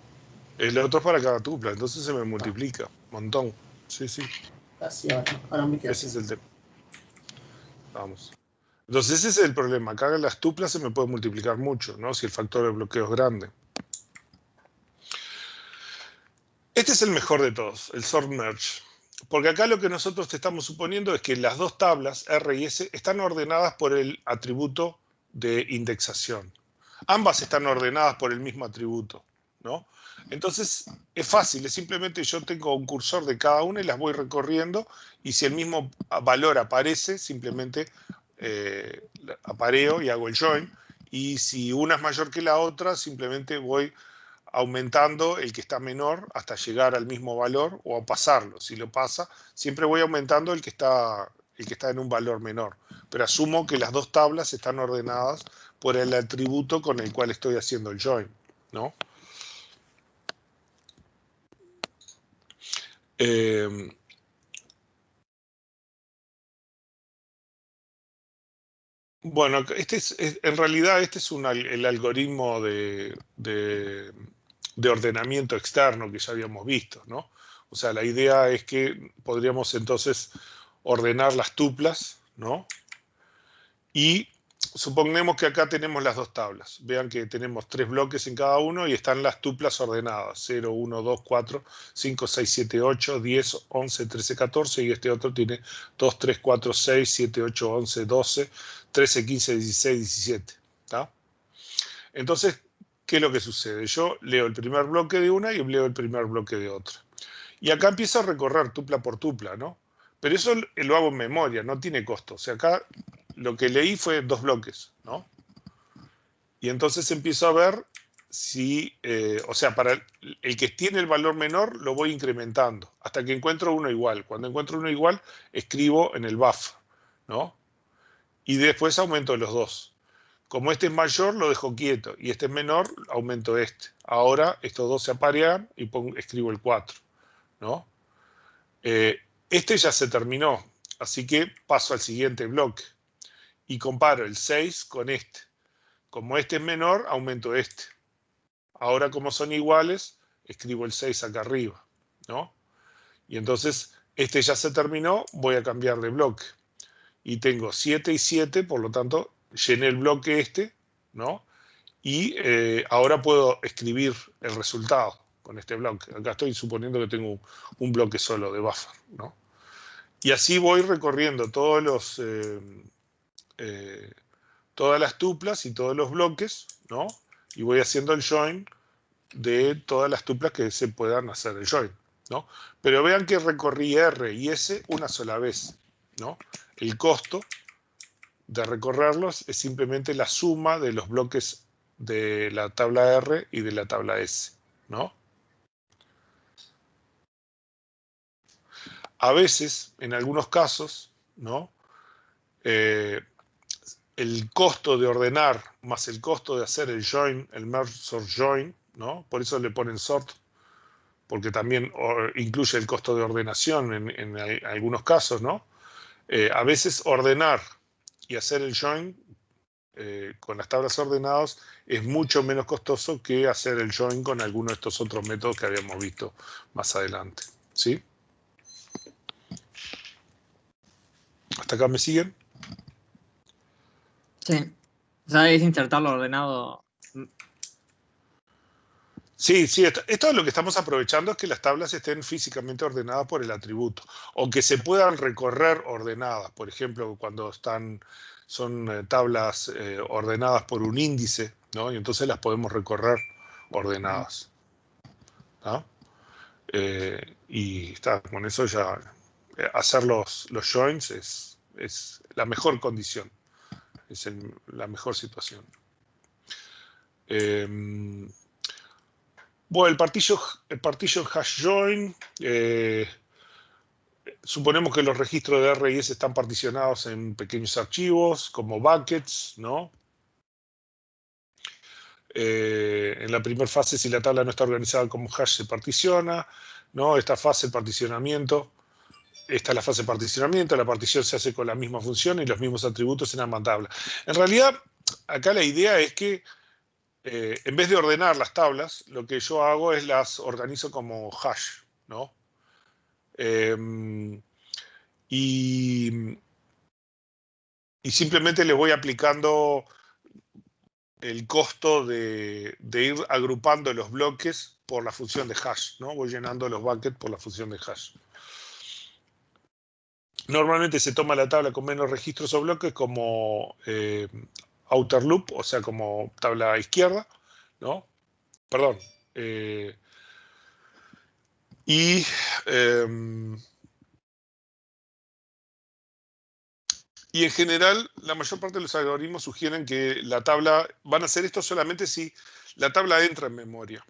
El otro es para cada tupla, entonces se me multiplica un montón. Sí, sí, Así ahora me queda ese claro. es el tema. Vamos. Entonces ese es el problema. Acá las tuplas se me pueden multiplicar mucho, ¿no? Si el factor de bloqueo es grande. Este es el mejor de todos, el sort merge. Porque acá lo que nosotros te estamos suponiendo es que las dos tablas, R y S, están ordenadas por el atributo de indexación. Ambas están ordenadas por el mismo atributo, ¿no? Entonces, es fácil, es simplemente yo tengo un cursor de cada una y las voy recorriendo, y si el mismo valor aparece, simplemente apareo y hago el join, y si una es mayor que la otra, simplemente voy aumentando el que está menor hasta llegar al mismo valor o a pasarlo. Si lo pasa, siempre voy aumentando el que está en un valor menor. Pero asumo que las dos tablas están ordenadas por el atributo con el cual estoy haciendo el join, ¿no? Bueno, en realidad este es el algoritmo de ordenamiento externo que ya habíamos visto, ¿no? O sea, la idea es que podríamos entonces ordenar las tuplas, ¿no? Y suponemos que acá tenemos las dos tablas. Vean que tenemos 3 bloques en cada uno y están las tuplas ordenadas. 0, 1, 2, 4, 5, 6, 7, 8, 10, 11, 13, 14. Y este otro tiene 2, 3, 4, 6, 7, 8, 11, 12, 13, 15, 16, 17. ¿Tá? Entonces, ¿qué es lo que sucede? Yo leo el primer bloque de una y leo el primer bloque de otra. Y acá empiezo a recorrer tupla por tupla, ¿no? Pero eso lo hago en memoria, no tiene costo. O sea, acá lo que leí fue 2 bloques, ¿no? Y entonces empiezo a ver si, o sea, para el que tiene el valor menor lo voy incrementando hasta que encuentro uno igual. Cuando encuentro uno igual, escribo en el buffer, ¿no? Y después aumento los dos. Como este es mayor, lo dejo quieto. Y este es menor, aumento este. Ahora estos dos se aparean y escribo el 4, ¿no? Este ya se terminó, así que paso al siguiente bloque y comparo el 6 con este. Como este es menor, aumento este. Ahora, como son iguales, escribo el 6 acá arriba, ¿no? Y entonces, este ya se terminó, voy a cambiar de bloque. Y tengo 7 y 7, por lo tanto, llené el bloque este, ¿no? Y ahora puedo escribir el resultado con este bloque. Acá estoy suponiendo que tengo un bloque solo de buffer, ¿no? Y así voy recorriendo todas las tuplas y todos los bloques, ¿no? Y voy haciendo el join de todas las tuplas que se puedan hacer el join, ¿no? Pero vean que recorrí R y S una sola vez, ¿no? El costo de recorrerlos es simplemente la suma de los bloques de la tabla R y de la tabla S, ¿no? A veces, en algunos casos, ¿no? El costo de ordenar más el costo de hacer el join, el merge sort join, ¿no? Por eso le ponen sort, porque también incluye el costo de ordenación en algunos casos, ¿no? A veces ordenar y hacer el join con las tablas ordenadas es mucho menos costoso que hacer el join con alguno de estos otros métodos que habíamos visto más adelante, ¿sí? ¿Hasta acá me siguen? Sí. ¿Sabes insertarlo ordenado? Sí, sí, esto lo que estamos aprovechando es que las tablas estén físicamente ordenadas por el atributo, o que se puedan recorrer ordenadas. Por ejemplo, cuando son tablas ordenadas por un índice, ¿no? Y entonces las podemos recorrer ordenadas, ¿no? Y está, con eso ya hacer los joins es la mejor condición, es la mejor situación. Bueno, el partition hash join, suponemos que los registros de R y S están particionados en pequeños archivos como buckets, ¿no? En la primera fase, si la tabla no está organizada como hash, se particiona, ¿no? Esta fase, el particionamiento, esta es la fase de particionamiento, la partición se hace con la misma función y los mismos atributos en ambas tablas. En realidad, acá la idea es que en vez de ordenar las tablas, lo que yo hago es las organizo como hash, ¿no? Y y simplemente le voy aplicando el costo de ir agrupando los bloques por la función de hash, ¿no? Voy llenando los buckets por la función de hash. Normalmente se toma la tabla con menos registros o bloques como outer loop, o sea, como tabla izquierda, ¿no? Perdón. Y en general, la mayor parte de los algoritmos sugieren que la tabla, van a hacer esto solamente si la tabla entra en memoria.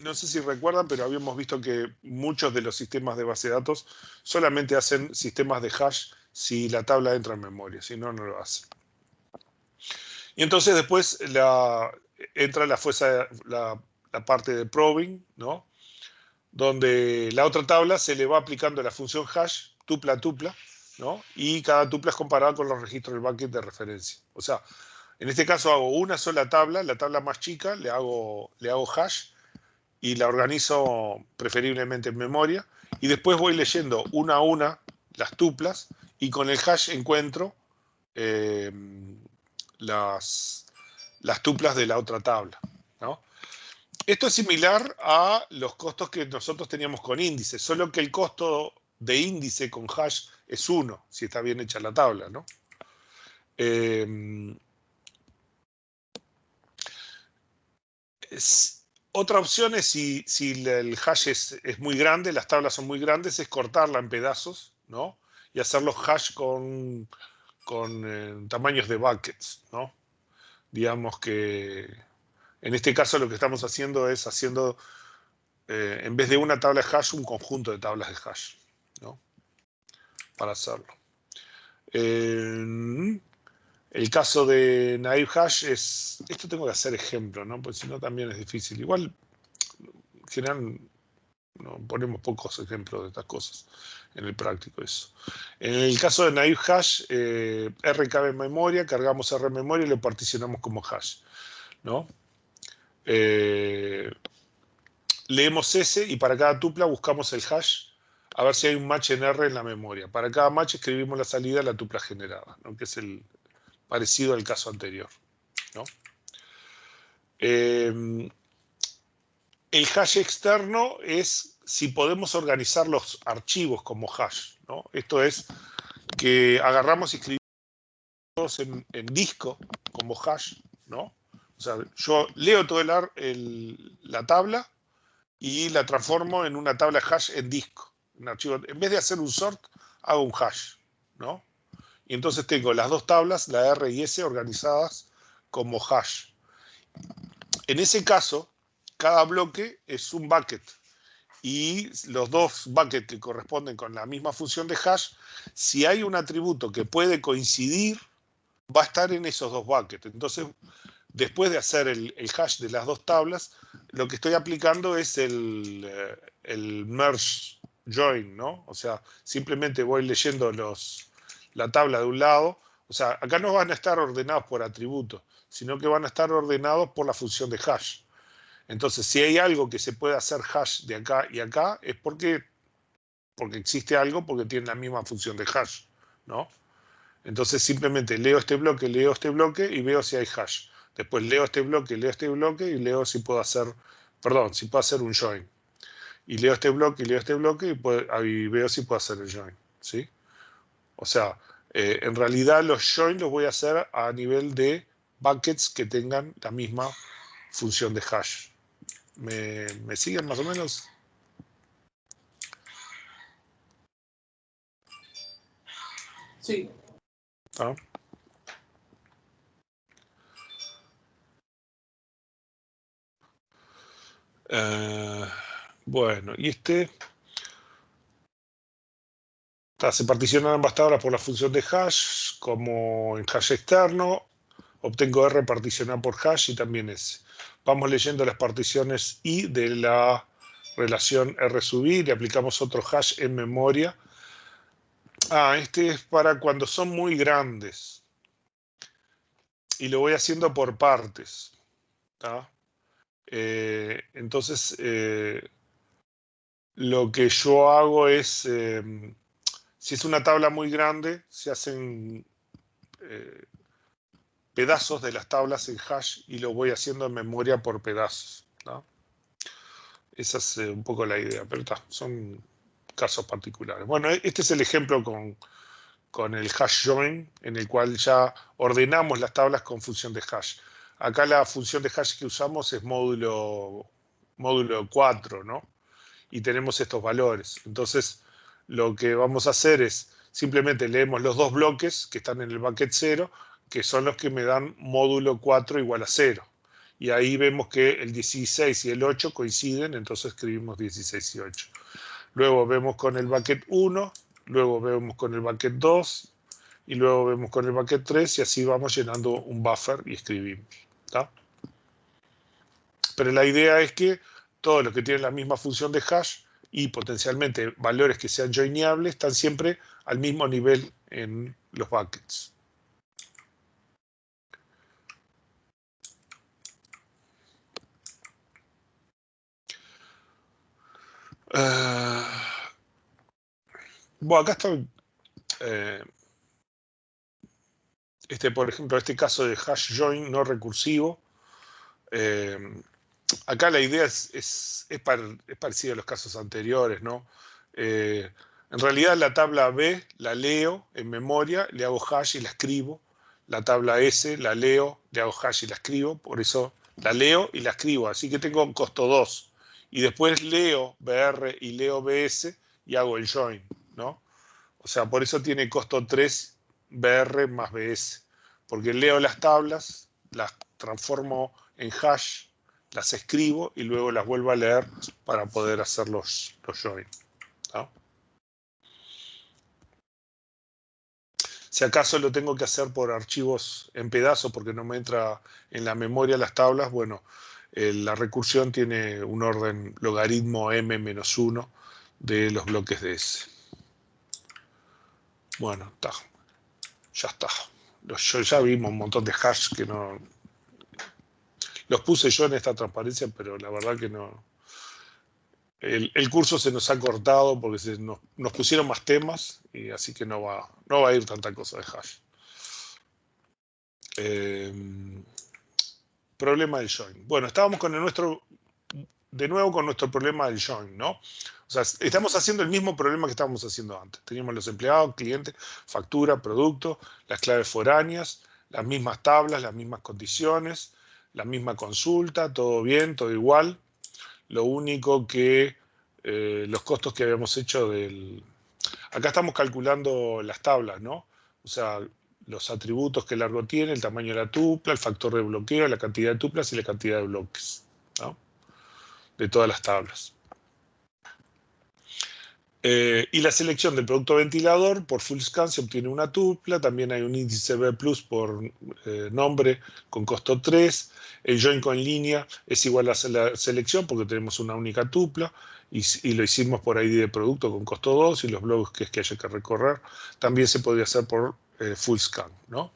No sé si recuerdan, pero habíamos visto que muchos de los sistemas de base de datos solamente hacen sistemas de hash si la tabla entra en memoria, si no, no lo hacen. Y entonces después entra la parte de probing, ¿no? Donde la otra tabla se le va aplicando la función hash, tupla a tupla, ¿no? Y cada tupla es comparada con los registros del bucket de referencia. O sea, en este caso hago una sola tabla, la tabla más chica, le hago hash y la organizo preferiblemente en memoria. Y después voy leyendo una a una las tuplas y con el hash encuentro las tuplas de la otra tabla, ¿no? Esto es similar a los costos que nosotros teníamos con índice, solo que el costo de índice con hash es 1, si está bien hecha la tabla, ¿no? Otra opción es si el hash es muy grande, las tablas son muy grandes, es cortarla en pedazos, ¿no? Y hacer los hash con tamaños de buckets, ¿no? Digamos que en este caso lo que estamos haciendo es en vez de una tabla de hash, un conjunto de tablas de hash, ¿no? Para hacerlo. El caso de naive hash es, esto tengo que hacer ejemplo, ¿no? Porque si no también es difícil. Igual, en general, no ponemos pocos ejemplos de estas cosas en el práctico eso. En el caso de naive hash, R cabe en memoria, cargamos R en memoria y lo particionamos como hash, ¿no? Leemos S y para cada tupla buscamos el hash a ver si hay un match en R en la memoria. Para cada match escribimos la salida de la tupla generada, ¿no? Que es el parecido al caso anterior, ¿no? El hash externo es si podemos organizar los archivos como hash, ¿no? Esto es que agarramos y escribimos en disco como hash, ¿no? O sea, yo leo toda la tabla y la transformo en una tabla hash en disco. Un archivo. En vez de hacer un sort, hago un hash, ¿no? Y entonces tengo las dos tablas, la R y S, organizadas como hash. En ese caso, cada bloque es un bucket. Y los dos buckets que corresponden con la misma función de hash, si hay un atributo que puede coincidir, va a estar en esos dos buckets. Entonces, después de hacer el hash de las dos tablas, lo que estoy aplicando es el merge join, ¿no? O sea, simplemente voy leyendo la tabla de un lado. O sea, acá no van a estar ordenados por atributos, sino que van a estar ordenados por la función de hash. Entonces, si hay algo que se puede hacer hash de acá y acá, es porque existe algo, porque tiene la misma función de hash, ¿no? Entonces simplemente leo este bloque y veo si hay hash. Después leo este bloque y leo si puedo hacer, perdón, si puedo hacer un join. Y leo este bloque y veo si puedo hacer el join, ¿sí? O sea, en realidad los join los voy a hacer a nivel de buckets que tengan la misma función de hash. ¿Me siguen más o menos? Sí. ¿Ah? Bueno, y se particionan ambas tablas por la función de hash, como en hash externo. Obtengo R particionado por hash y también S. Vamos leyendo las particiones I de la relación R sub I, le aplicamos otro hash en memoria. Este es para cuando son muy grandes. Y lo voy haciendo por partes. ¿Tá? Entonces, lo que yo hago es, si es una tabla muy grande, se hacen pedazos de las tablas en hash y lo voy haciendo en memoria por pedazos, ¿no? Esa es un poco la idea, pero son casos particulares. Bueno, este es el ejemplo con el hash join, en el cual ya ordenamos las tablas con función de hash. Acá la función de hash que usamos es módulo 4, ¿no? Y tenemos estos valores. Entonces, lo que vamos a hacer es simplemente leemos los dos bloques que están en el bucket 0, que son los que me dan módulo 4 igual a 0. Y ahí vemos que el 16 y el 8 coinciden, entonces escribimos 16 y 8. Luego vemos con el bucket 1, luego vemos con el bucket 2, y luego vemos con el bucket 3, y así vamos llenando un buffer y escribimos, ¿tá? Pero la idea es que todos los que tienen la misma función de hash y potencialmente valores que sean joineables están siempre al mismo nivel en los buckets. Bueno, acá está, por ejemplo, este caso de hash join no recursivo. Acá la idea es parecida a los casos anteriores, ¿no? En realidad la tabla B la leo en memoria, le hago hash y la escribo. La tabla S la leo, le hago hash y la escribo. Por eso la leo y la escribo. Así que tengo un costo 2. Y después leo BR y leo BS y hago el join, ¿no? O sea, por eso tiene costo 3 BR más BS. Porque leo las tablas, las transformo en hash, las escribo y luego las vuelvo a leer para poder hacer los join, ¿no? Si acaso lo tengo que hacer por archivos en pedazos porque no me entra en la memoria las tablas, bueno, la recursión tiene un orden logaritmo m-1 de los bloques de S. Bueno, ya está. Ya vimos un montón de hash que no... Los puse yo en esta transparencia, pero la verdad que no... El curso se nos ha cortado porque nos pusieron más temas y así que no va a ir tanta cosa de hash. Problema del join. Bueno, estábamos de nuevo con nuestro problema del join, ¿no? O sea, estamos haciendo el mismo problema que estábamos haciendo antes. Teníamos los empleados, clientes, factura, producto, las claves foráneas, las mismas tablas, las mismas condiciones, la misma consulta, todo bien, todo igual. Lo único que los costos que habíamos hecho Acá estamos calculando las tablas, ¿no? O sea, los atributos que largo tiene, el tamaño de la tupla, el factor de bloqueo, la cantidad de tuplas y la cantidad de bloques, ¿no? De todas las tablas. Y la selección del producto ventilador por full scan se obtiene una tupla, también hay un índice B+ por nombre con costo 3, el join con línea es igual a la selección porque tenemos una única tupla y lo hicimos por ID de producto con costo 2 y los bloques que haya que recorrer también se podría hacer por full scan, ¿no?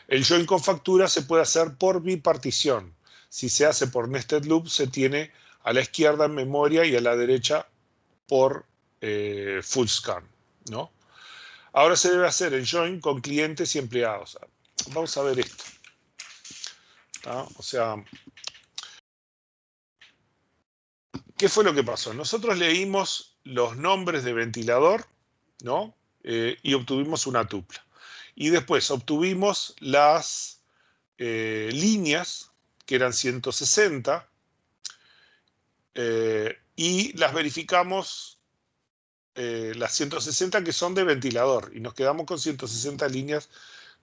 El join con factura se puede hacer por bipartición. Si se hace por nested loop se tiene a la izquierda en memoria y a la derecha por full scan, ¿no? Ahora se debe hacer el join con clientes y empleados. Vamos a ver esto, ¿no? O sea, ¿qué fue lo que pasó? Nosotros leímos los nombres de ventilador, ¿no? Y obtuvimos una tupla. Y después obtuvimos las líneas, que eran 160, y las verificamos, las 160 que son de ventilador, y nos quedamos con 160 líneas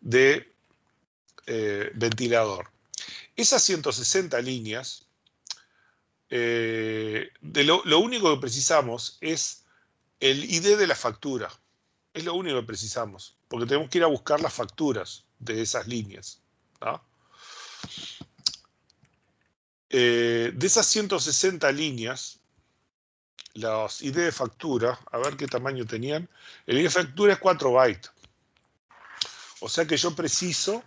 de ventilador. Esas 160 líneas, lo único que precisamos es el ID de la factura. Es lo único que precisamos, porque tenemos que ir a buscar las facturas de esas líneas, ¿no? De esas 160 líneas, los ID de factura, a ver qué tamaño tenían, el ID de factura es 4 bytes. O sea que yo preciso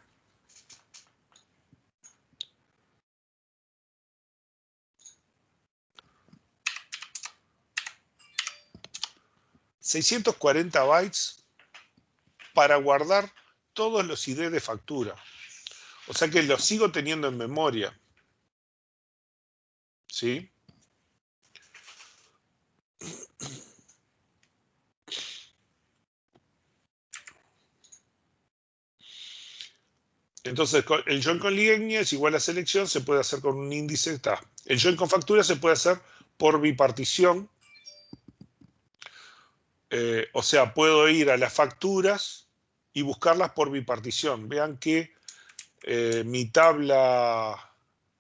640 bytes para guardar todos los ID de factura. O sea que los sigo teniendo en memoria. ¿Sí? Entonces, el join con línea es igual a selección, se puede hacer con un índice. Está. El join con factura se puede hacer por bipartición. O sea, puedo ir a las facturas y buscarlas por bipartición. Vean que mi tabla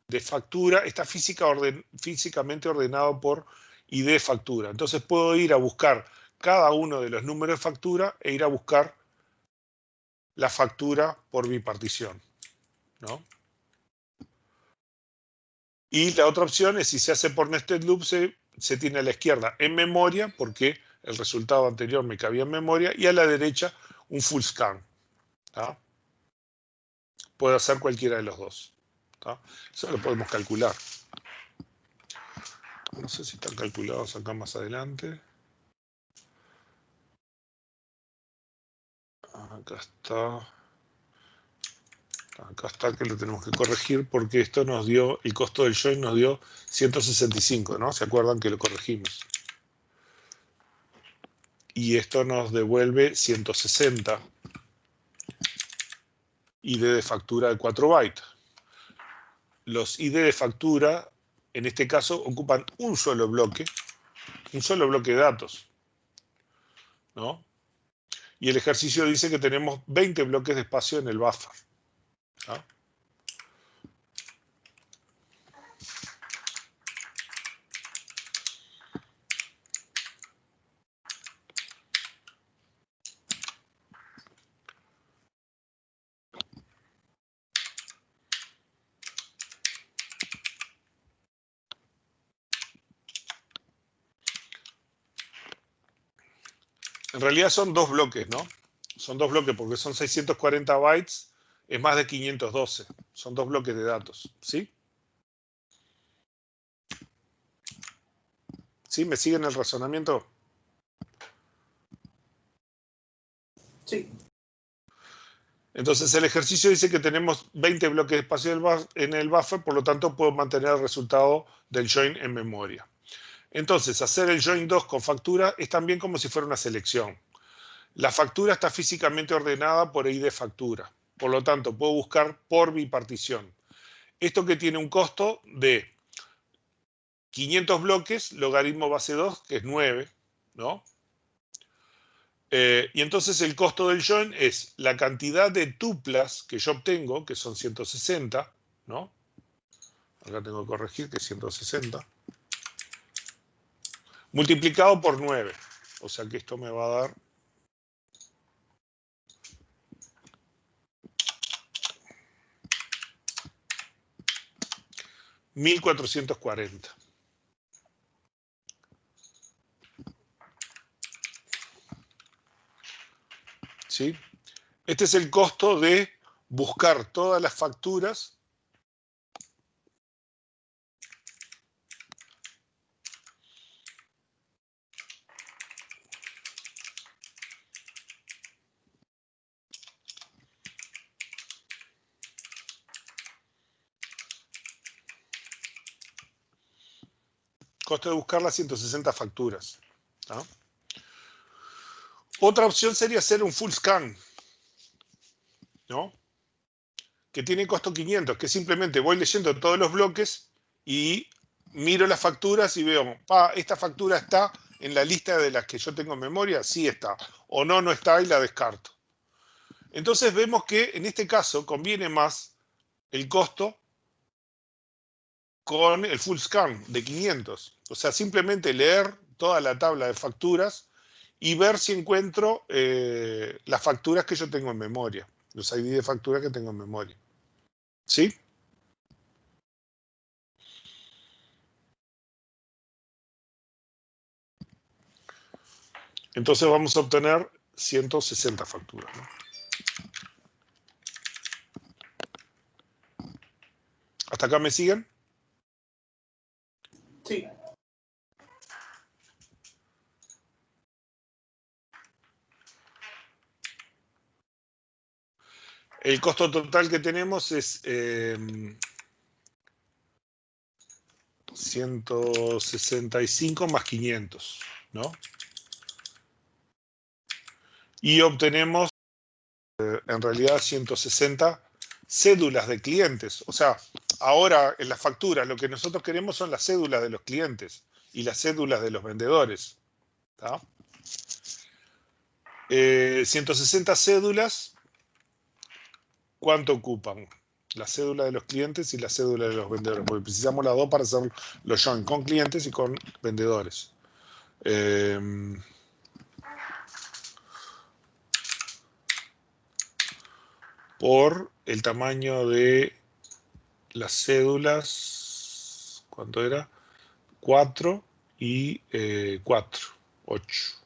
de factura está físicamente ordenado por ID de factura. Entonces puedo ir a buscar cada uno de los números de factura e ir a buscar la factura por bipartición, ¿no? Y la otra opción es, si se hace por nested loop, se tiene a la izquierda en memoria, porque el resultado anterior me cabía en memoria, y a la derecha un full scan. ¿Tá? Puedo hacer cualquiera de los dos. ¿Tá? Eso lo podemos calcular. No sé si están calculados acá más adelante. Acá está. Acá está que lo tenemos que corregir porque esto nos dio, el costo del join nos dio 165, ¿no? ¿Se acuerdan que lo corregimos? Y esto nos devuelve 160. ID de factura de 4 bytes. Los ID de factura, en este caso, ocupan un solo bloque de datos, ¿no? Y el ejercicio dice que tenemos 20 bloques de espacio en el buffer, ¿no? En realidad son dos bloques, ¿no? Son dos bloques porque son 640 bytes, es más de 512. Son dos bloques de datos, ¿sí? ¿Sí? ¿Me siguen el razonamiento? Sí. Entonces el ejercicio dice que tenemos 20 bloques de espacio en el buffer, por lo tanto puedo mantener el resultado del join en memoria. Entonces, hacer el join 2 con factura es también como si fuera una selección. La factura está físicamente ordenada por ID de factura. Por lo tanto, puedo buscar por bipartición. Esto que tiene un costo de 500 bloques, logaritmo base 2, que es 9, ¿no? Y entonces el costo del join es la cantidad de tuplas que yo obtengo, que son 160, ¿no? Acá tengo que corregir que es 160. Multiplicado por 9. O sea que esto me va a dar 1440. ¿Sí? Este es el costo de buscar todas las facturas costo de buscar las 160 facturas. ¿No? Otra opción sería hacer un full scan, ¿no? Que tiene costo 500, que simplemente voy leyendo todos los bloques y miro las facturas y veo, esta factura está en la lista de las que yo tengo en memoria, sí está, o no, no está y la descarto. Entonces vemos que en este caso conviene más el costo con el full scan de 500. O sea, simplemente leer toda la tabla de facturas y ver si encuentro las facturas que yo tengo en memoria, los ID de factura que tengo en memoria. ¿Sí? Entonces vamos a obtener 160 facturas, ¿no? ¿Hasta acá me siguen? Sí. El costo total que tenemos es 165 más 500, ¿no? Y obtenemos en realidad 160 cédulas de clientes. O sea, ahora en las facturas lo que nosotros queremos son las cédulas de los clientes y las cédulas de los vendedores. ¿Tá? 160 cédulas, ¿cuánto ocupan? La cédula de los clientes y la cédula de los vendedores, porque precisamos las dos para hacer los join con clientes y con vendedores. Por el tamaño de las cédulas, ¿cuánto era? 4 y 4, 8.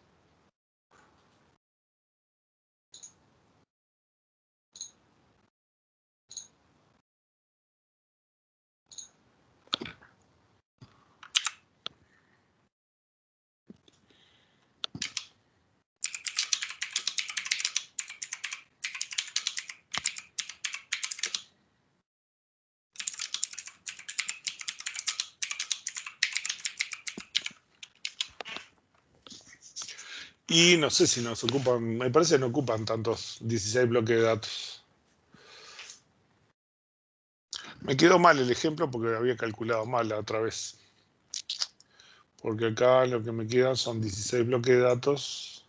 Y no sé si nos ocupan, me parece que no ocupan tantos 16 bloques de datos. Me quedó mal el ejemplo porque había calculado mal la otra vez. Porque acá lo que me quedan son 16 bloques de datos.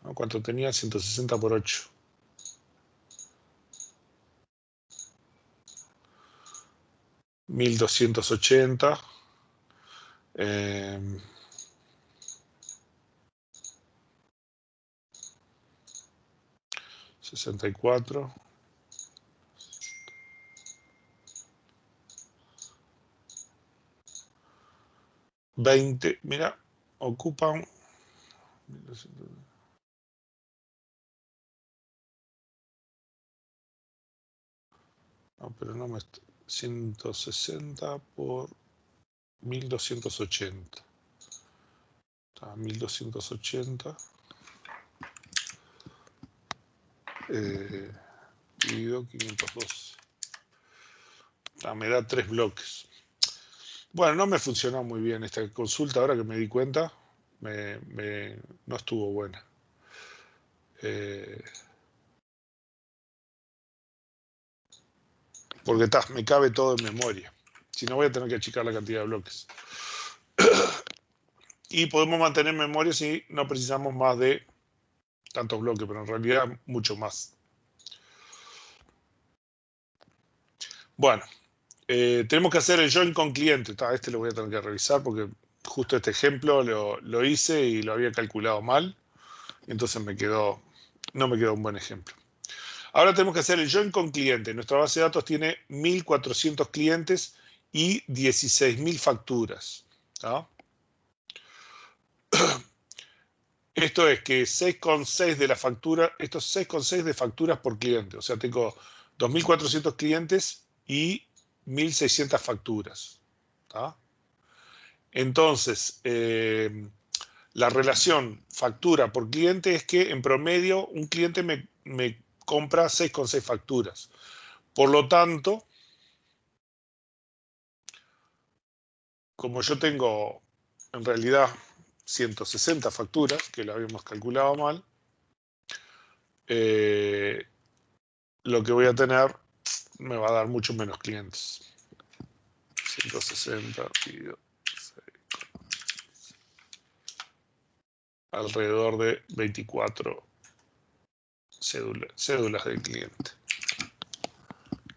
¿No? ¿Cuánto tenía? 160 por 8. $1280. 64. 20. Mira, ocupan. No, pero no me. 160 por 1280. 1280 dividido 512. Me da 3 bloques. Bueno, no me funcionó muy bien esta consulta, ahora que me di cuenta, no estuvo buena. Porque me cabe todo en memoria. Si no, voy a tener que achicar la cantidad de bloques. Y podemos mantener memoria si no precisamos más de tantos bloques, pero en realidad mucho más. Bueno, tenemos que hacer el join con cliente. Este lo voy a tener que revisar porque justo este ejemplo lo hice y lo había calculado mal. Entonces no me quedó un buen ejemplo. Ahora tenemos que hacer el join con cliente. Nuestra base de datos tiene 1.400 clientes y 16.000 facturas. ¿Tá? Esto es que 6,6 de la factura, estos 6,6 de facturas por cliente. O sea, tengo 2.400 clientes y 1.600 facturas. ¿Tá? Entonces, la relación factura por cliente es que en promedio un cliente me compra 6,6 facturas. Por lo tanto, como yo tengo en realidad 160 facturas, que lo habíamos calculado mal, lo que voy a tener me va a dar mucho menos clientes. 160 dividido 6, alrededor de 24 cédulas del cliente.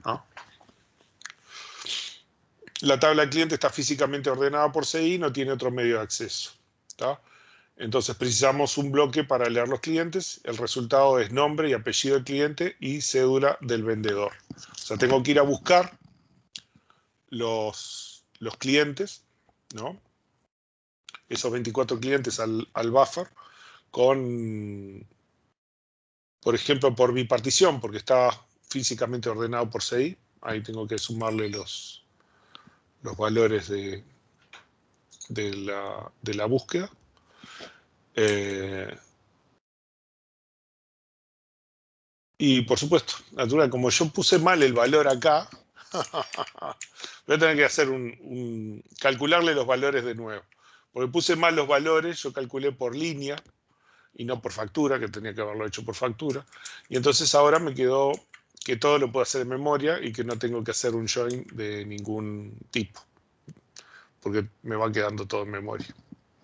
¿No? La tabla de cliente está físicamente ordenada por CI, no tiene otro medio de acceso. ¿Tá? Entonces precisamos un bloque para leer los clientes. El resultado es nombre y apellido del cliente y cédula del vendedor. O sea, tengo que ir a buscar los clientes, ¿no? Esos 24 clientes al buffer con, por ejemplo, por bipartición, porque está físicamente ordenado por CI. Ahí tengo que sumarle los valores de la búsqueda. Y por supuesto, natural, como yo puse mal el valor acá, voy a tener que hacer calcularle los valores de nuevo. Porque puse mal los valores, yo calculé por línea y no por factura, que tenía que haberlo hecho por factura. Y entonces ahora me quedó que todo lo puedo hacer en memoria y que no tengo que hacer un join de ningún tipo. Porque me va quedando todo en memoria.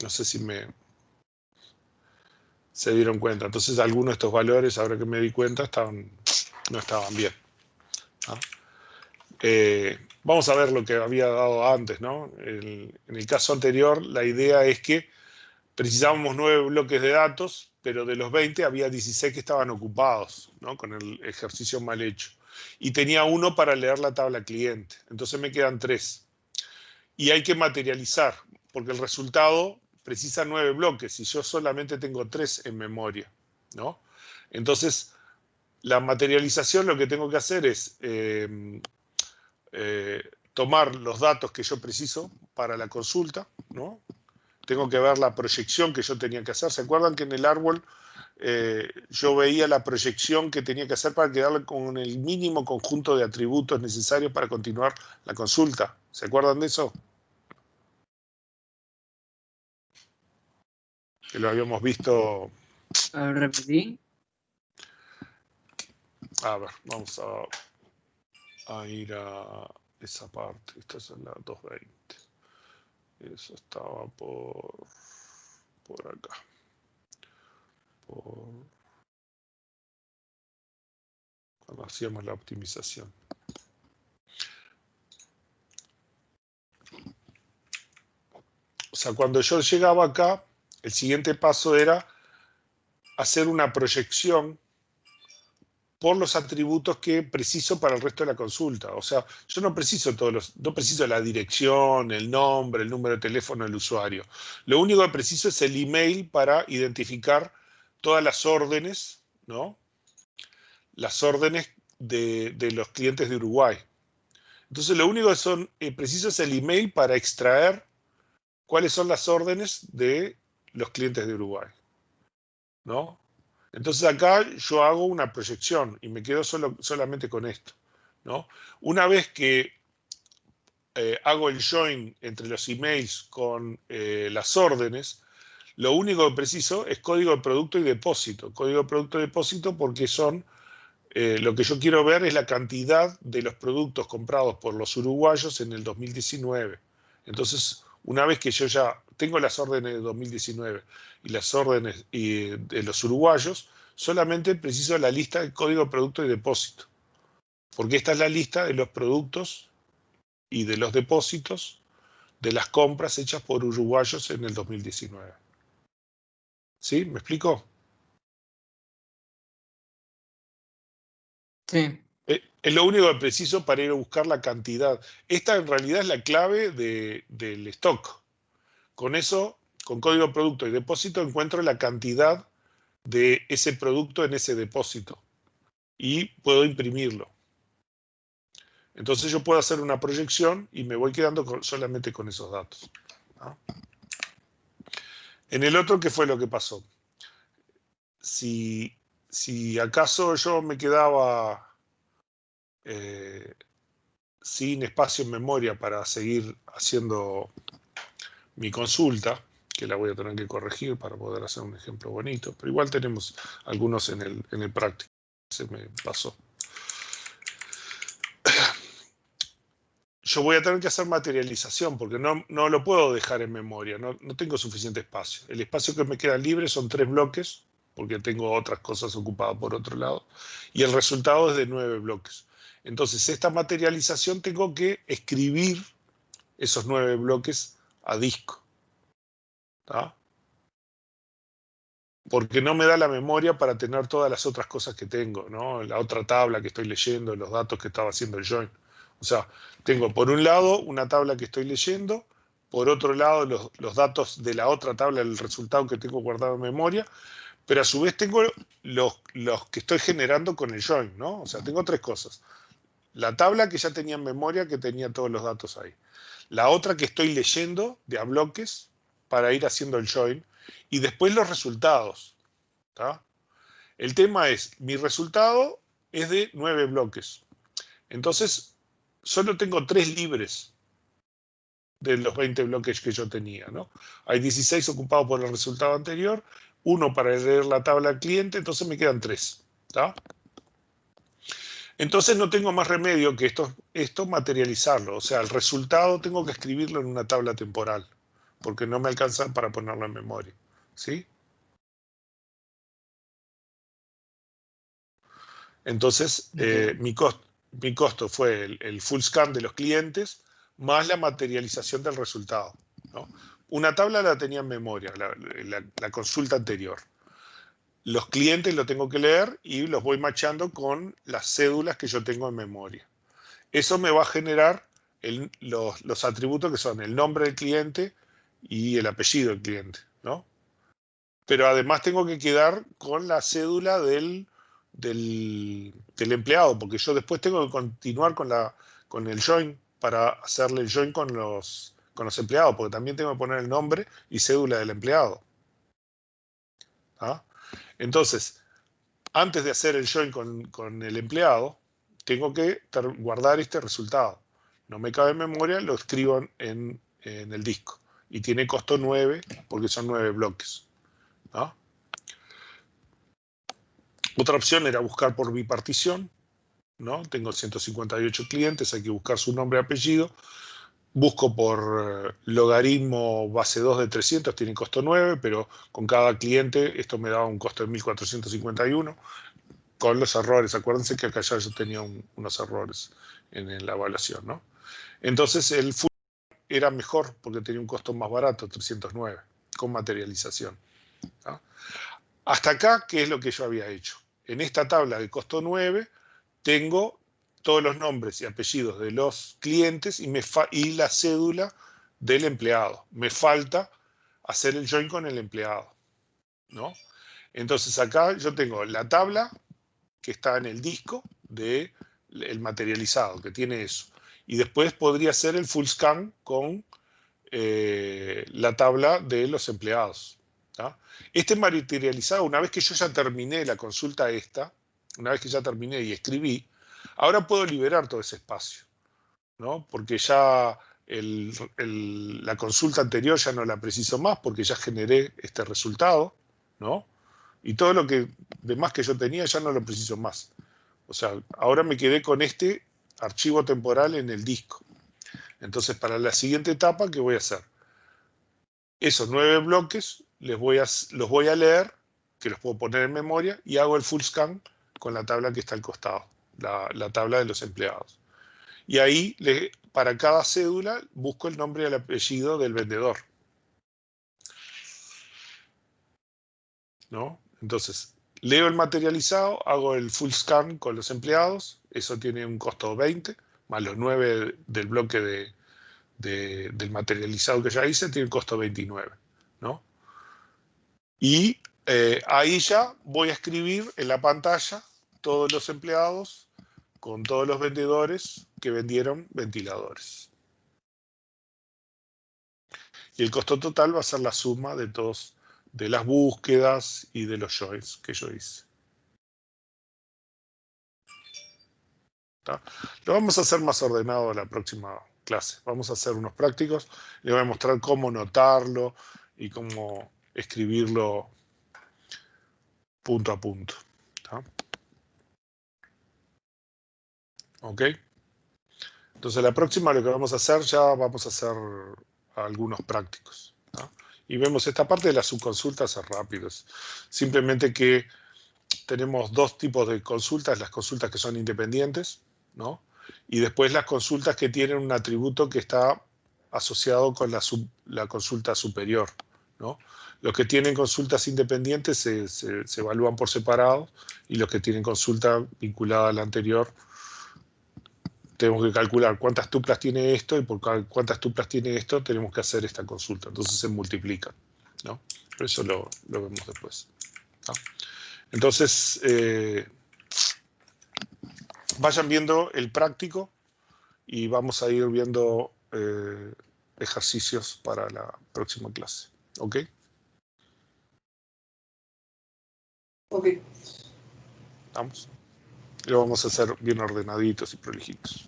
No sé si se dieron cuenta. Entonces algunos de estos valores, ahora que me di cuenta, no estaban bien. ¿No? Vamos a ver lo que había dado antes, ¿no? En el caso anterior, la idea es que precisábamos 9 bloques de datos, pero de los 20 había 16 que estaban ocupados, ¿no? Con el ejercicio mal hecho. Y tenía uno para leer la tabla cliente. Entonces me quedan 3. Y hay que materializar, porque el resultado precisa 9 bloques y yo solamente tengo 3 en memoria, ¿no? Entonces, la materialización lo que tengo que hacer es tomar los datos que yo preciso para la consulta, ¿no? Tengo que ver la proyección que yo tenía que hacer. ¿Se acuerdan que en el árbol yo veía la proyección que tenía que hacer para quedarle con el mínimo conjunto de atributos necesarios para continuar la consulta? ¿Se acuerdan de eso? Que lo habíamos visto. ¿Repetí? A ver, vamos a ir a esa parte. Esta es la 220. Eso estaba por acá. Cuando hacíamos la optimización. O sea, cuando yo llegaba acá, el siguiente paso era hacer una proyección por los atributos que preciso para el resto de la consulta. O sea, yo no preciso no preciso la dirección, el nombre, el número de teléfono del usuario. Lo único que preciso es el email para identificar todas las órdenes, ¿no? Las órdenes de los clientes de Uruguay. Entonces, lo único que preciso es el email para extraer cuáles son las órdenes de los clientes de Uruguay, ¿no? Entonces acá yo hago una proyección y me quedo solamente con esto, ¿no? Una vez que hago el join entre los emails con las órdenes, lo único que preciso es código de producto y depósito. Código de producto y depósito porque lo que yo quiero ver es la cantidad de los productos comprados por los uruguayos en el 2019. Entonces, una vez que yo ya tengo las órdenes de 2019 y las órdenes de los uruguayos, solamente preciso la lista de código de producto y depósito. Porque esta es la lista de los productos y de los depósitos de las compras hechas por uruguayos en el 2019. ¿Sí? ¿Me explico? Sí. Es lo único que preciso para ir a buscar la cantidad. Esta en realidad es la clave del stock. Con eso, con código de producto y depósito, encuentro la cantidad de ese producto en ese depósito y puedo imprimirlo. Entonces yo puedo hacer una proyección y me voy quedando solamente con esos datos, ¿no? En el otro, ¿qué fue lo que pasó? Si acaso yo me quedaba sin espacio en memoria para seguir haciendo mi consulta, que la voy a tener que corregir para poder hacer un ejemplo bonito, pero igual tenemos algunos en el práctico. Se me pasó. Yo voy a tener que hacer materialización porque no lo puedo dejar en memoria, no tengo suficiente espacio. El espacio que me queda libre son 3 bloques, porque tengo otras cosas ocupadas por otro lado, y el resultado es de 9 bloques. Entonces, esta materialización tengo que escribir esos 9 bloques a disco, ¿tá? Porque no me da la memoria para tener todas las otras cosas que tengo, ¿no? La otra tabla que estoy leyendo, los datos que estaba haciendo el join. O sea, tengo por un lado una tabla que estoy leyendo, por otro lado los datos de la otra tabla, el resultado que tengo guardado en memoria, pero a su vez tengo los que estoy generando con el join, ¿no? O sea, tengo 3 cosas. La tabla que ya tenía en memoria, que tenía todos los datos ahí. La otra que estoy leyendo de a bloques para ir haciendo el join. Y después los resultados, ¿tá? El tema es, mi resultado es de 9 bloques. Entonces, solo tengo 3 libres de los 20 bloques que yo tenía, ¿no? Hay 16 ocupados por el resultado anterior, 1 para leer la tabla al cliente, entonces me quedan 3. ¿Tá? Entonces no tengo más remedio que esto materializarlo. O sea, el resultado tengo que escribirlo en una tabla temporal, porque no me alcanza para ponerlo en memoria. ¿Sí? Entonces, mi costo fue el full scan de los clientes más la materialización del resultado, ¿no? Una tabla la tenía en memoria, la consulta anterior. Los clientes los tengo que leer y los voy machando con las cédulas que yo tengo en memoria. Eso me va a generar los atributos que son el nombre del cliente y el apellido del cliente, ¿no? Pero además tengo que quedar con la cédula del empleado, porque yo después tengo que continuar con el join para hacerle el join con los empleados, porque también tengo que poner el nombre y cédula del empleado. ¿Ah? Entonces, antes de hacer el join con el empleado, tengo que guardar este resultado. No me cabe en memoria, lo escribo en el disco. Y tiene costo 9, porque son 9 bloques. ¿No? Otra opción era buscar por bipartición, ¿no? Tengo 158 clientes, hay que buscar su nombre y apellido. Busco por logaritmo base 2 de 300, tiene costo 9, pero con cada cliente esto me daba un costo de 1451, con los errores. Acuérdense que acá ya yo tenía unos errores en la evaluación, ¿no? Entonces el full era mejor porque tenía un costo más barato, 309, con materialización. ¿No? Hasta acá, ¿qué es lo que yo había hecho? En esta tabla de costo 9 tengo todos los nombres y apellidos de los clientes y la cédula del empleado. Me falta hacer el join con el empleado, ¿no? Entonces acá yo tengo la tabla que está en el disco del materializado, que tiene eso. Y después podría hacer el full scan con la tabla de los empleados. ¿Tá? Este materializado, una vez que yo ya terminé la consulta esta, una vez que ya terminé y escribí, ahora puedo liberar todo ese espacio, ¿no? Porque ya la consulta anterior ya no la preciso más porque ya generé este resultado, ¿no? Y todo lo que demás que yo tenía ya no lo preciso más. O sea, ahora me quedé con este archivo temporal en el disco. Entonces, para la siguiente etapa, ¿qué voy a hacer? Esos 9 bloques los voy a leer, que los puedo poner en memoria, y hago el full scan con la tabla que está al costado, la tabla de los empleados. Y ahí, para cada cédula, busco el nombre y el apellido del vendedor. ¿No? Entonces, leo el materializado, hago el full scan con los empleados, eso tiene un costo 20, más los 9 del bloque del materializado que ya hice, tiene un costo 29. ¿No? Y ahí ya voy a escribir en la pantalla todos los empleados con todos los vendedores que vendieron ventiladores. Y el costo total va a ser la suma de todos, de las búsquedas y de los joins que yo hice. ¿Tá? Lo vamos a hacer más ordenado en la próxima clase. Vamos a hacer unos prácticos. Les voy a mostrar cómo notarlo y cómo escribirlo punto a punto. ¿Tá? ¿Ok? Entonces la próxima lo que vamos a hacer, ya vamos a hacer algunos prácticos. ¿No? Y vemos esta parte de las subconsultas rápidas. Simplemente que tenemos dos tipos de consultas, las consultas que son independientes, ¿no? Y después las consultas que tienen un atributo que está asociado con la consulta superior, ¿no? Los que tienen consultas independientes se evalúan por separado y los que tienen consulta vinculada a la anterior tenemos que calcular cuántas tuplas tiene esto y por cuántas tuplas tiene esto tenemos que hacer esta consulta. Entonces se multiplican, ¿no? Pero eso lo vemos después, ¿no? Entonces, vayan viendo el práctico y vamos a ir viendo ejercicios para la próxima clase. ¿Ok? Ok. Vamos. Lo vamos a hacer bien ordenaditos y prolijitos.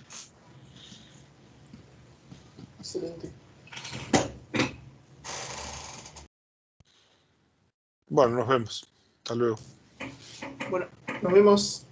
Excelente. Bueno, nos vemos. Hasta luego. Bueno, nos vemos.